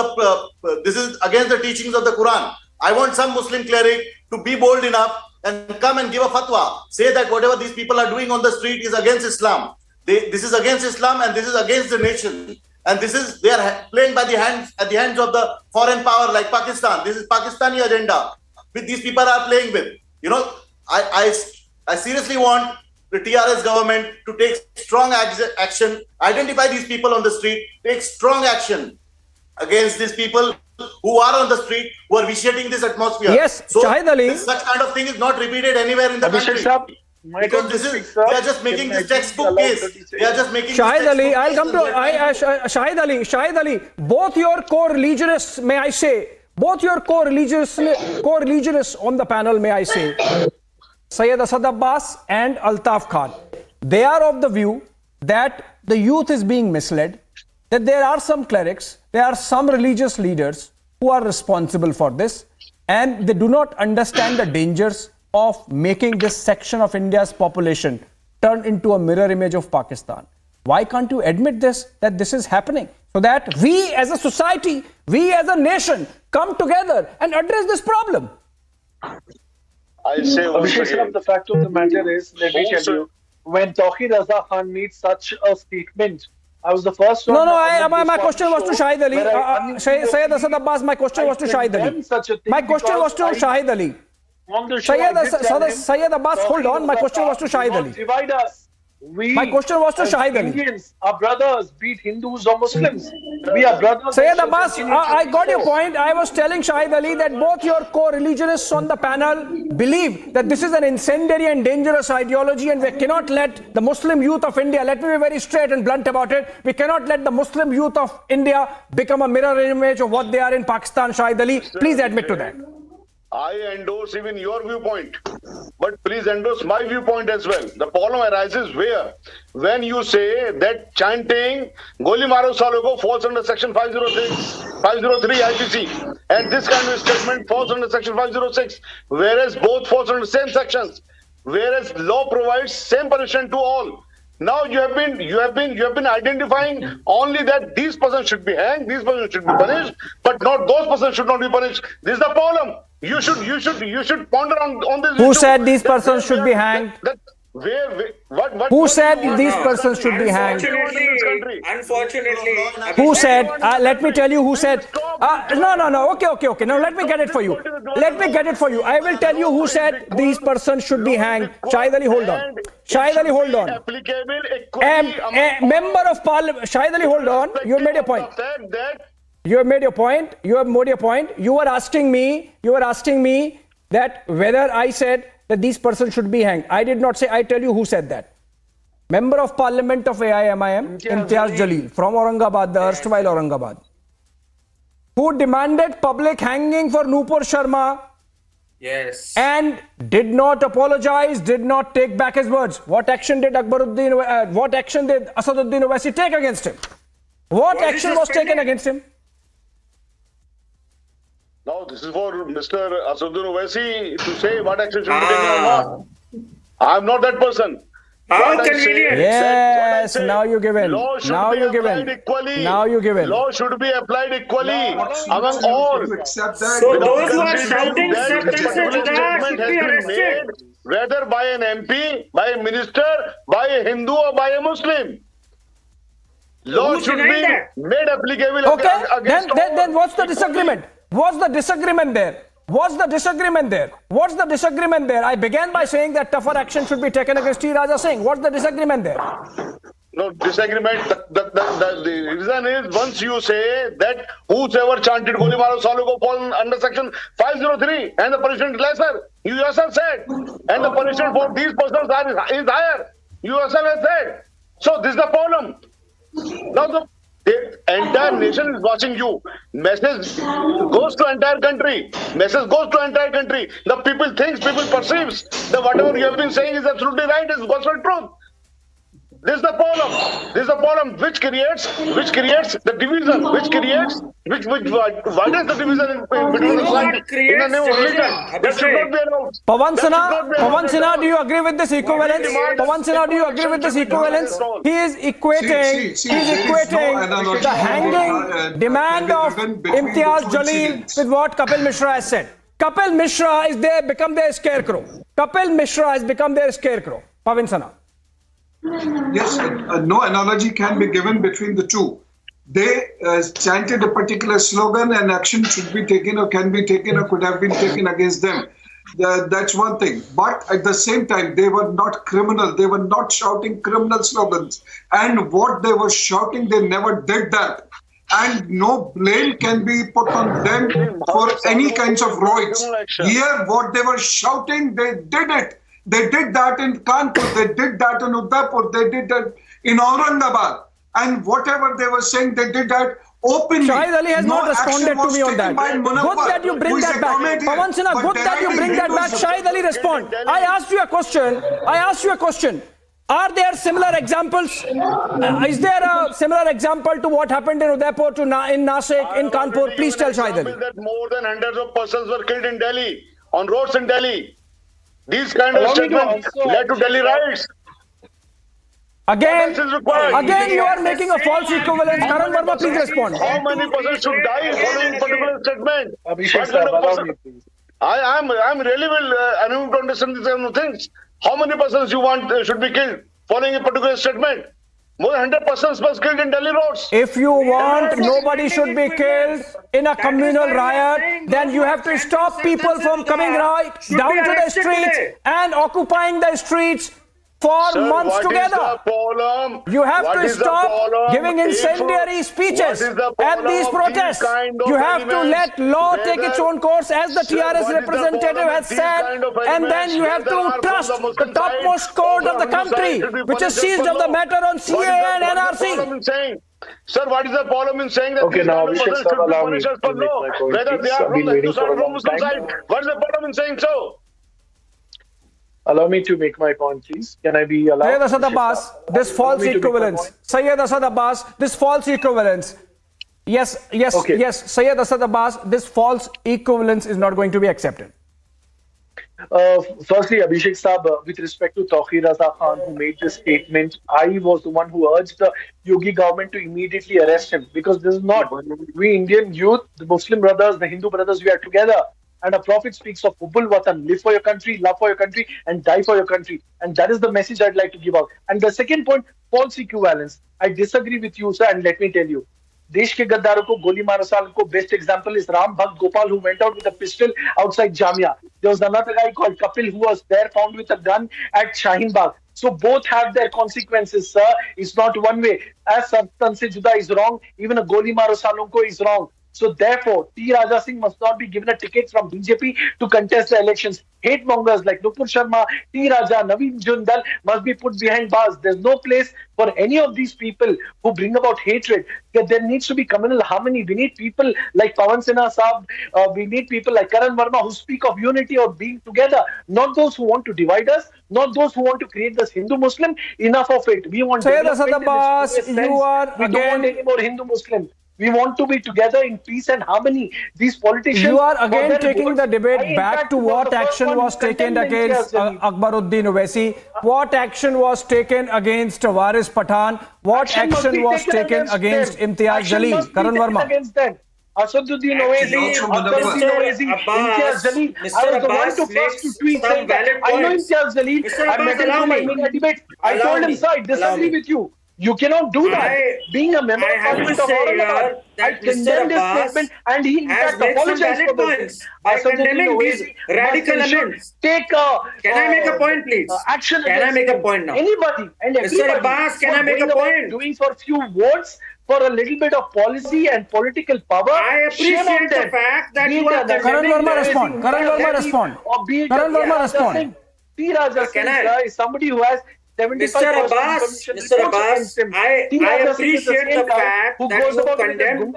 S10: this is against the teachings of the Quran. I want some Muslim cleric to be bold enough and come and give a fatwa. Say that whatever these people are doing on the street is against Islam. This is against Islam, and this is against the nation. And they are playing by the hands at the hands of the foreign power like Pakistan. This is Pakistani agenda which these people are playing with. I seriously want the TRS government to take strong action, identify these people on the street, take strong action against these people who are on the street, who are vitiating this atmosphere.
S1: Yes,
S10: so
S1: Shahid Ali.
S10: such kind of thing is not repeated anywhere in the country. Because they are just making this textbook case. They are just making
S1: Shahid Ali, I'll come to Shahid Ali. Both your co-religionists, may I say, both your co-religionists on the panel, may I say, Syed Asad Abbas and Altaf Khan, they are of the view that the youth is being misled, that there are some clerics, there are some religious leaders who are responsible for this, and they do not understand the dangers of making this section of India's population turn into a mirror image of Pakistan. Why can't you admit that this is happening, so that we as a society, we as a nation come together and address this problem?
S6: I say
S8: Abhishek, the fact of the matter is, let me tell you, when Taqir Raza Khan made such a statement, I was the first one.
S1: My question was to Shahid Ali. Syed Asad Abbas, my question was to Shahid Ali. My question was to Shahid Ali. Syed Abbas, hold on. My question was to Shahid Ali.
S8: Divide us.
S1: My question was to Shahid Ali.
S8: Indians are brothers, be it Hindus or Muslims. We are brothers.
S1: Syed Abbas, I got your point. I was telling Shahid Ali that both your co-religionists on the panel believe that this is an incendiary and dangerous ideology, and we cannot let the Muslim youth of India, let me be very straight and blunt about it, we cannot let the Muslim youth of India become a mirror image of what they are in Pakistan. Shahid Ali, please admit to that.
S6: I endorse even your viewpoint, but please endorse my viewpoint as well. The problem arises when you say that chanting Goli Maro Salogo falls under section 503 IPC, and this kind of statement falls under section 506, whereas both falls under same sections, whereas law provides same punishment to all. Now you have been identifying only that these persons should be hanged, these persons should be punished, but not those persons should not be punished. This is the problem. You should ponder on this.
S1: Who said these persons should be hanged? Who said these persons should be hanged?
S7: Unfortunately.
S1: Who said? Let me tell you who said. No. Okay. Now let me get it for you. I will tell you who said these persons should be hanged. Shahid Ali, hold on. A member of parliament. Shahid Ali, hold on. You made a point. You have made your point. You have made your point. You were asking me that whether I said that these persons should be hanged. I did not say. I tell you who said that. Member of Parliament of AIMIM, Imtiaz Jalil, from Aurangabad, the erstwhile Aurangabad, who demanded public hanging for Nupur Sharma.
S7: Yes.
S1: And did not apologize, did not take back his words. What action did what action did Asaduddin Owaisi take against him? What action was taken against him?
S6: Now, this is for Mr. Asaduddin Owaisi to say what action should be taken or not. I'm not that person.
S7: How convenient.
S1: Yes, now you give in. Now you give in. Now you give in.
S6: Law should be applied equally among all.
S7: So those who are shouting
S6: statement has been made, whether by an MP, by a minister, by a Hindu or by a Muslim. Law should be made applicable.
S1: Okay, then what's the disagreement? What's the disagreement there? What's the disagreement there? What's the disagreement there? I began by saying that tougher action should be taken against T. Raja Singh. What's the disagreement there?
S6: No disagreement. The reason is once you say that whosoever chanted Goli Maro Salu ko fall under section 503 and the punishment is lesser. You yourself said. And the punishment for these persons is higher. You yourself have said. So this is the problem. Now the entire nation is watching you. Message goes to entire country. Message goes to entire country. The people thinks, people perceives that whatever you have been saying is absolutely right, is gospel truth. This is the problem. This is the problem which creates the division, which widens the division between the society in the name of religion. That should not be allowed.
S1: Pawan Sinha, do you agree with this equivalence? Pawan Sinha, do you agree with this equivalence? He is equating the hanging demand of Imtiaz Jalil with what Kapil Mishra has said. Kapil Mishra is there, become their scarecrow. Kapil Mishra has become their scarecrow. Pawan Sinha.
S11: Yes, no analogy can be given between the two. They chanted a particular slogan and action should be taken or can be taken or could have been taken against them. That's one thing. But at the same time, they were not criminal. They were not shouting criminal slogans. And what they were shouting, they never did that. And no blame can be put on them for any kinds of roids. Here, what they were shouting, they did it. They did that in Kanpur, they did that in Udaipur, they did that in Aurangabad. And whatever they were saying, they did that openly.
S1: Shahid Ali has not responded to me on that. Good that you bring that back. Pawan Sinha, good that you bring that back. Shahid Ali, respond. I asked you a question. Are there similar examples? Is there a similar example to what happened in Udaipur, in Nasik, in Kanpur? Please tell Shahid Ali.
S6: That more than hundreds of persons were killed in Delhi, on roads in Delhi. These kind of statements led to Delhi riots.
S1: Again, you are making a false equivalence. Karan Verma, please respond.
S6: How many persons should die following particular statement? I'm really unable to understand these kind of things. How many persons you want should be killed following a particular statement? More than 100 persons was killed in Delhi roads.
S1: If you want nobody should be killed in a communal riot, then you have to stop people from coming right down to the streets and occupying the streets for months together. You have to stop giving incendiary speeches at these protests. You have to let law take its own course, as the TRS representative has said, and then you have to trust the topmost court of the country, which is seized of the matter on CA and NRC.
S6: Sir, what is the problem in saying that these kind of persons should be punished for law? Whether they are from the Hindu side or from Muslim side, what is the problem in saying so?
S8: Allow me to make my point, please. Can I be allowed?
S1: Syed Asad Abbas, this false equivalence. Syed Asad Abbas, this false equivalence. Yes, Syed Asad Abbas, this false equivalence is not going to be accepted.
S8: Firstly, Abhishek Saab, with respect to Tauqir Raza Khan, who made this statement, I was the one who urged the Yogi government to immediately arrest him, because this is not. We Indian youth, the Muslim brothers, the Hindu brothers, we are together. And a prophet speaks of Hubbul Watan, live for your country, love for your country, and die for your country. And that is the message I'd like to give out. And the second point, false equivalence. I disagree with you, sir, and let me tell you. Desh ke gaddaron ko goli maro saal ko best example is Ram Bhakt Gopal, who went out with a pistol outside Jamia. There was another guy called Kapil who was there, found with a gun at Shaheen Bagh. So both have their consequences, sir. It's not one way. As Sartan se juda is wrong, even a Goli Maro Salonko is wrong. So therefore, T. Raja Singh must not be given a ticket from BJP to contest the elections. Hate mongers like Nupur Sharma, T. Raja, Naveen Jindal must be put behind bars. There's no place for any of these people who bring about hatred. There needs to be communal harmony. We need people like Pawan Sinha Saab. We need people like Karan Verma who speak of unity or being together. Not those who want to divide us. Not those who want to create this Hindu-Muslim. Enough of it. We want
S1: Syed
S8: development
S1: Asad
S8: in this
S1: Abbas,
S8: truest
S1: you
S8: sense.
S1: are
S8: We don't want
S1: again-
S8: any more Hindu-Muslim. We want to be together in peace and harmony. These politicians...
S1: You are
S8: for
S1: again
S8: their
S1: taking
S8: votes,
S1: the
S8: I,
S1: debate
S8: in
S1: back
S8: fact,
S1: to
S8: was
S1: what
S8: the first
S1: action
S8: one
S1: was
S8: who
S1: taken
S8: condemned
S1: against
S8: Imtiaz Jalil.
S1: Akbaruddin Owaisi. What action was taken against Waris Pathan? What
S8: Action must
S1: action
S8: be
S1: was taken against
S8: them.
S1: Imtiaz
S8: Action
S1: Jalil?
S8: must be
S1: Karan
S8: taken
S1: Verma.
S8: against them. Asaduddin Owaisi,
S7: Actually,
S8: Akbaruddin Owaisi, Imtiaz Jalil. I was the one to first to tweet saying that I know Imtiaz Jalil. I met him through my media debate. I told him, sir, I disagree with you. You cannot do that. Being a member of Parliament of Aurangabad, I condemned his statement and he in fact apologized for this.
S7: By condemning these radical elements.
S8: Take
S7: Can I make a point, please?
S8: Action
S7: Can I make a point now?
S8: Anybody and everybody.
S7: Mr. Abbas, can I make a point?
S8: Doing for few votes, for a little bit of policy and political power.
S7: I appreciate the fact that you are
S1: Karan Verma respond. Karan Verma respond. Karan Verma respond.
S8: T. Raja Singh is somebody who has 75%
S7: Mr. Abbas, I appreciate the fact that you condemn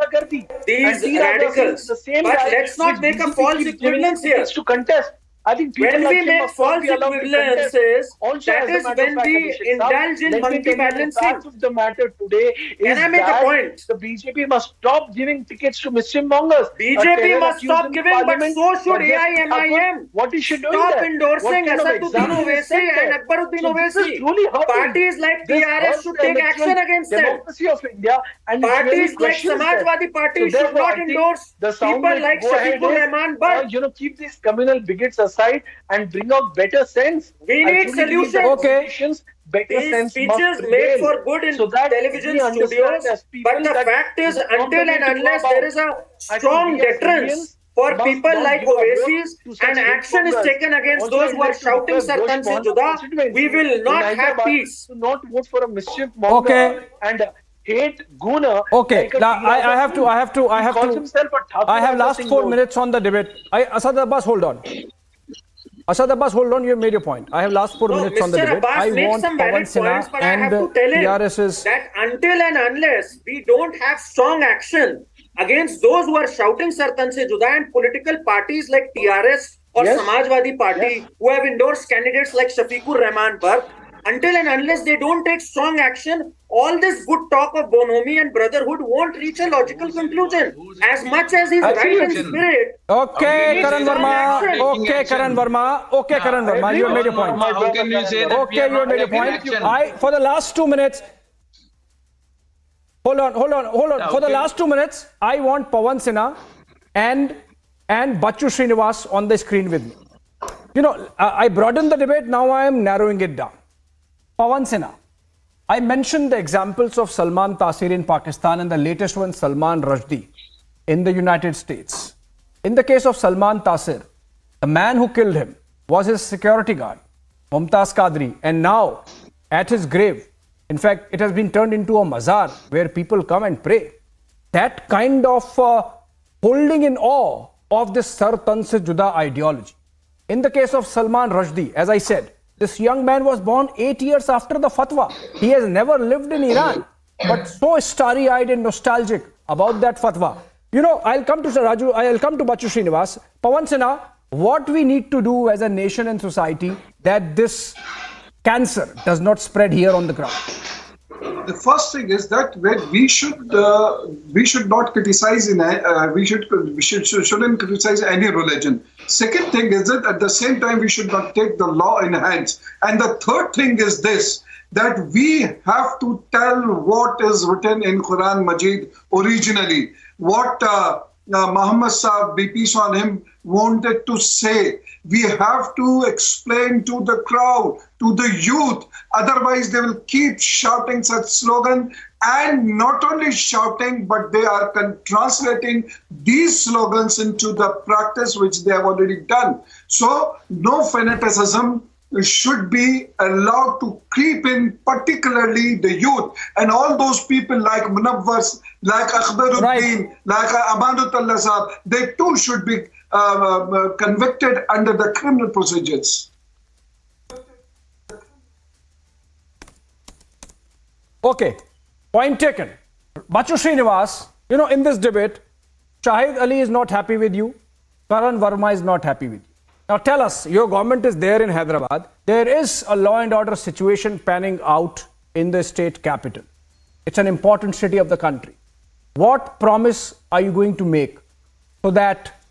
S7: these radicals. But let's not make a false equivalence here.
S8: To contest. I think
S7: when we make false equivalences, that is when we indulge in monkey balancing.
S8: The fact of the matter today is
S7: Can I make a point?
S8: The BJP must stop giving tickets to mischief mongers.
S7: BJP must stop giving, but so should AIMIM.
S8: What is she doing?
S7: Stop endorsing Asaduddin Owaisi and Akbaruddin Owaisi. Parties like TRS should take action against them.
S8: Democracy of India and
S7: parties like Samajwadi Party should not endorse people like Shafiqur Rahman. But
S8: keep these communal bigots aside and bring out better sense.
S7: We need solutions.
S8: Okay. Better
S7: these
S8: sense
S7: speeches made for good in television studios, but the fact is, until and unless there is a strong deterrence for people like Owaisi's and action is taken against those who are shouting Sartan se juda, we will not have peace.
S8: To not vote for a mischief monger and hate Guna.
S1: Okay, now I have last 4 minutes on the debate. Asad Abbas, hold on. Asad Abbas, hold on. You have made your point. I have last 4 minutes on the debate.
S7: I want Pawan Sinha and
S1: TRS's
S7: that until and unless we don't have strong action against those who are shouting Sartan se juda and political parties like TRS or Samajwadi Party who have endorsed candidates like Shafiqur Rahman Bark, until and unless they don't take strong action, all this good talk of bonhomie and brotherhood won't reach a logical conclusion. As much as he's right in spirit.
S1: Okay, Karan Verma. Okay, Karan Verma. Okay, Karan Verma. You have made your point.
S5: How can you say that
S1: okay, you have made your point. For the last 2 minutes. Hold on. For the last 2 minutes, I want Pawan Sinha and Bachu Srinivas on the screen with me. You know, I broadened the debate. Now I am narrowing it down. Pawan Sinha. I mentioned the examples of Salman Taseer in Pakistan and the latest one, Salman Rushdie in the United States. In the case of Salman Taseer, the man who killed him was his security guard, Mumtaz Qadri, and now at his grave, in fact, it has been turned into a mazar where people come and pray. That kind of holding in awe of this Sartan se juda ideology. In the case of Salman Rushdie, as I said, this young man was born 8 years after the fatwa. He has never lived in Iran, but so starry-eyed and nostalgic about that fatwa. You know, I'll come to Raju, I'll come to Bachu Srinivas. Pawan Sinha, what we need to do as a nation and society that this cancer does not spread here on the ground?
S11: The first thing is that we should not criticize shouldn't criticize any religion. Second thing is that at the same time we should not take the law in hands. And the third thing is this, that we have to tell what is written in Quran Majid originally, what Muhammad Sahib, be peace on him, wanted to say. We have to explain to the crowd, to the youth, otherwise they will keep shouting such slogan, and not only shouting, but they are translating these slogans into the practice which they have already done. So no fanaticism, should be allowed to creep in, particularly the youth and all those people like Munawwar, like Akhbaruddin, like Amanatullah Sahab. They too should be convicted under the criminal procedures.
S1: Okay, point taken. Bachu Srinivas, in this debate, Shahid Ali is not happy with you. Karan Verma is not happy with you. Now tell us, your government is there in Hyderabad. There is a law and order situation panning out in the state capital. It's an important city of the country. What promise are you going to make so that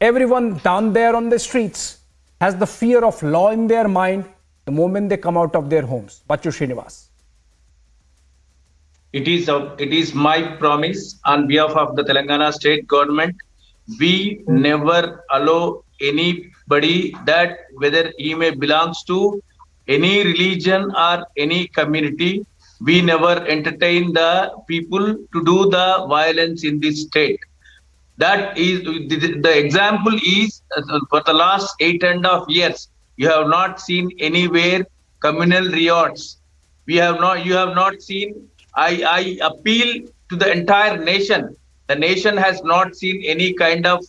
S1: everyone down there on the streets has the fear of law in their mind the moment they come out of their homes? Bachu Srinivas.
S5: It is my promise on behalf of the Telangana state government. We never allow anybody, that whether he may belongs to any religion or any community, we never entertain the people to do the violence in this state. That is the example is for the last 8.5 years, you have not seen anywhere communal riots. You have not seen. I appeal to the entire nation. The nation has not seen any kind of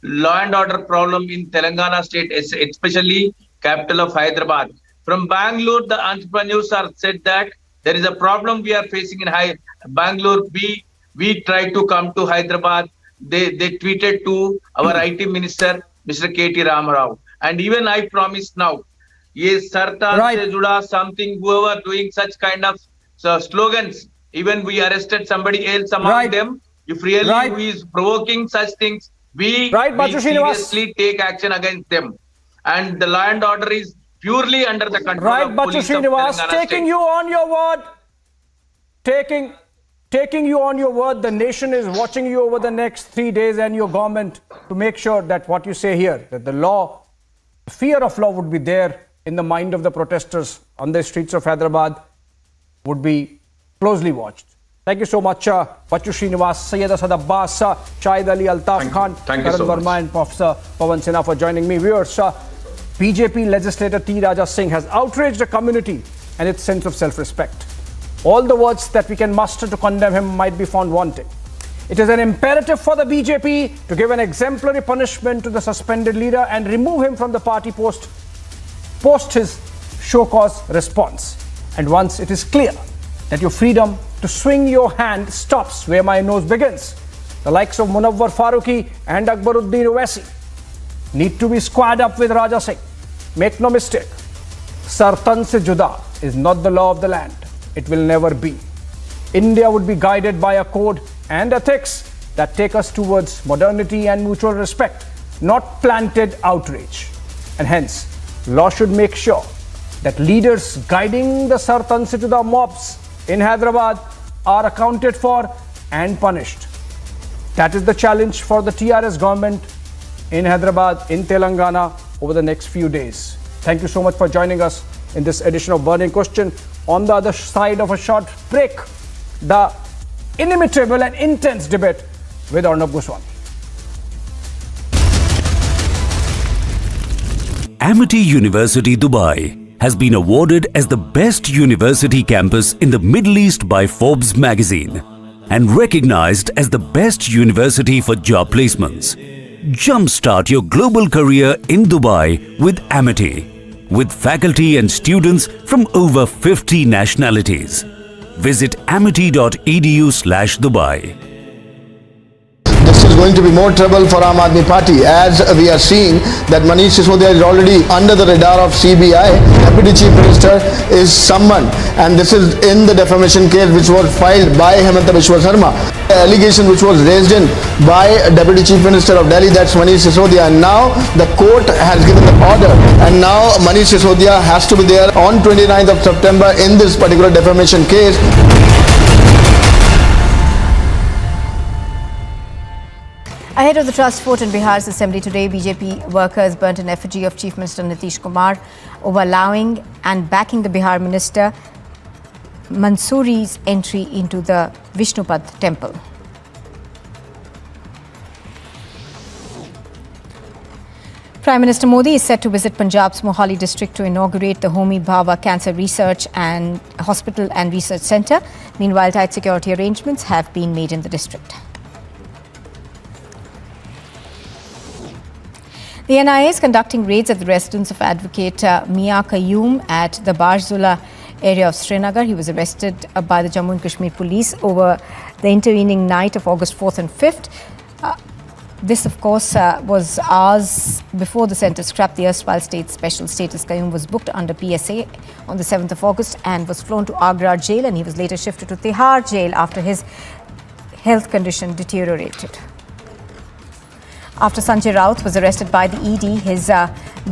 S5: law and order problem in Telangana state, especially capital of Hyderabad. From Bangalore, the entrepreneurs are said that there is a problem we are facing in Bangalore. We try to come to Hyderabad. They tweeted to our IT minister, Mr. K.T. Ramarao. And even I promise now, yes, Sartan se juda something, whoever doing such kind of slogans, even we arrested somebody else among them. If really who is provoking such things, we seriously take action against them. And the law and order is purely under the control of police of Telangana
S1: taking you on your word, taking you on your word, the nation is watching you over the next 3 days and your government to make sure that what you say here, that the fear of law would be there in the mind of the protesters on the streets of Hyderabad would be closely watched. Thank you so much, Bachu Srinivas, Syed Asad Abbas, Shahid Ali, Altaf Khan, Karan Verma and Professor Pawan Sinha for joining me. Viewers, BJP legislator T. Raja Singh has outraged the community and its sense of self-respect. All the words that we can muster to condemn him might be found wanting. It is an imperative for the BJP to give an exemplary punishment to the suspended leader and remove him from the party post his show cause response. And once it is clear that your freedom to swing your hand stops where my nose begins, the likes of Munawwar Farooqi and Akbaruddin Owaisi need to be squared up with Raja Singh. Make no mistake, Sartan se juda is not the law of the land. It will never be. India would be guided by a code and ethics that take us towards modernity and mutual respect, not planted outrage. And hence, law should make sure that leaders guiding the Sartan se juda mobs in Hyderabad are accounted for and punished. That is the challenge for the TRS government in Hyderabad, in Telangana over the next few days. Thank you so much for joining us in this edition of Burning Question. On the other side of a short break, the inimitable and intense debate with Arnab Goswami.
S12: Amity University, Dubai has been awarded as the best university campus in the Middle East by Forbes magazine and recognized as the best university for job placements. Jumpstart your global career in Dubai with Amity, with faculty and students from over 50 nationalities. Visit amity.edu/Dubai.
S13: This is going to be more trouble for Aam Aadmi Party, as we are seeing that Manish Sisodia is already under the radar of CBI. Deputy Chief Minister is summoned, and this is in the defamation case which was filed by Hemanta Biswa Sarma. The allegation which was raised in by Deputy Chief Minister of Delhi, that's Manish Sisodia, and now the court has given the order, and now Manish Sisodia has to be there on 29th of September in this particular defamation case.
S14: Ahead of the trust vote in Bihar's assembly today, BJP workers burnt an effigy of Chief Minister Nitish Kumar over allowing and backing the Bihar minister Mansoori's entry into the Vishnupad temple. Prime Minister Modi is set to visit Punjab's Mohali district to inaugurate the Homi Bhabha Cancer Research and Hospital and Research Centre. Meanwhile, tight security arrangements have been made in the district. The NIA is conducting raids at the residence of Advocate Mia Qayyum at the Barzula area of Srinagar. He was arrested by the Jammu and Kashmir police over the intervening night of August 4th and 5th. This, of course, was hours before the centre scrapped the erstwhile state special status. Qayyum was booked under PSA on the 7th of August and was flown to Agra jail, and he was later shifted to Tihar jail after his health condition deteriorated. After Sanjay Raut was arrested by the ED, his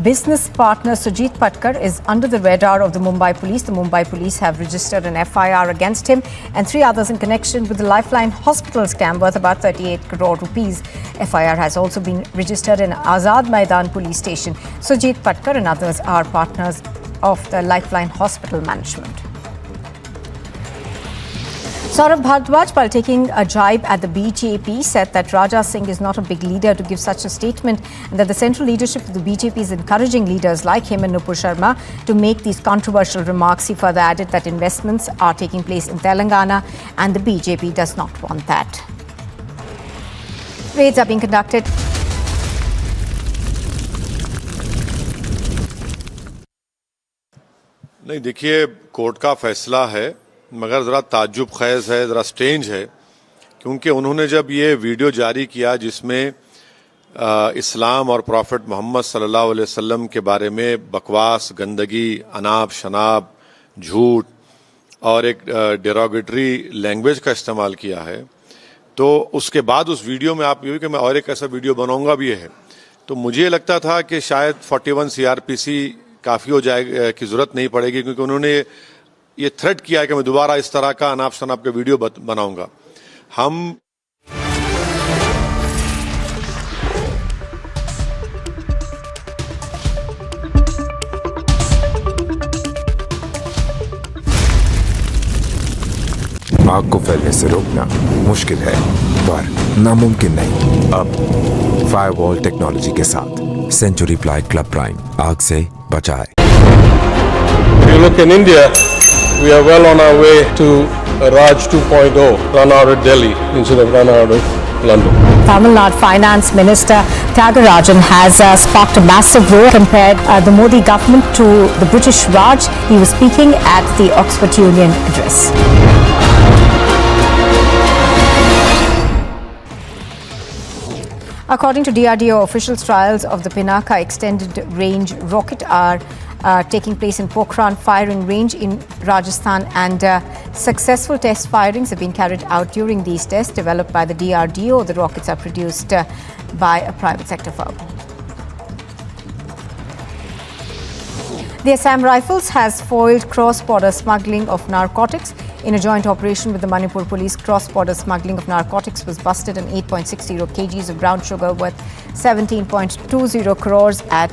S14: business partner Sujit Patkar is under the radar of the Mumbai police. The Mumbai police have registered an FIR against him and 3 others in connection with the Lifeline Hospital scam worth about 38 crore rupees. FIR has also been registered in Azad Maidan police station. Sujit Patkar and others are partners of the Lifeline Hospital management. Saurabh Bhardwaj, while taking a jibe at the BJP, said that Raja Singh is not a big leader to give such a statement and that the central leadership of the BJP is encouraging leaders like him and Nupur Sharma to make these controversial remarks. He further added that investments are taking place in Telangana and the BJP does not want that. Raids are being conducted.
S15: नहीं, देखिए, court का फैसला है, मगर ज़रा ताज्जुब ख़ैज़ है, ज़रा स्ट्रेंज है, क्योंकि उन्होंने जब ये वीडियो जारी किया जिसमें इस्लाम और प्रॉफिट मोहम्मद सल्लल्लाहु अलैहि वसल्लम के बारे में बकवास, गंदगी, अनाप शनाप, झूठ और एक डेरोगेटरी लैंग्वेज का इस्तेमाल किया है, तो उसके बाद उस वीडियो में आप ये कि मैं और एक ऐसा वीडियो बनाऊंगा भी है, तो मुझे लगता था कि शायद 41 CRPC काफ़ी हो जाए की ज़रूरत नहीं पड़ेगी, क्योंकि उन्होंने ये थ्रेट किया है कि मैं दोबारा इस तरह का अनाप शनाप का वीडियो बनाऊंगा. हम
S16: आग को फैलने से रोकना मुश्किल है, पर नामुमकिन नहीं. अब फायरवॉल टेक्नोलॉजी के साथ सेंचुरी प्लाई क्लब प्राइम आग से बचाए.
S17: You look in India, we are well on our way to Raj 2.0, run out of Delhi instead of run out of London.
S14: Tamil Nadu Finance Minister Thiagarajan has sparked a massive roar, compared the Modi government to the British Raj. He was speaking at the Oxford Union address. According to DRDO officials, trials of the Pinaka extended range rocket are taking place in Pokhran firing range in Rajasthan, and successful test firings have been carried out during these tests developed by the DRDO. The rockets are produced by a private sector firm. The Assam Rifles has foiled cross-border smuggling of narcotics. In a joint operation with the Manipur police, cross-border smuggling of narcotics was busted and 8.60 kgs of brown sugar worth 17.20 crores at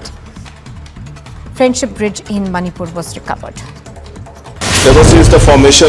S14: Friendship Bridge in Manipur was recovered.
S17: Ever since the formation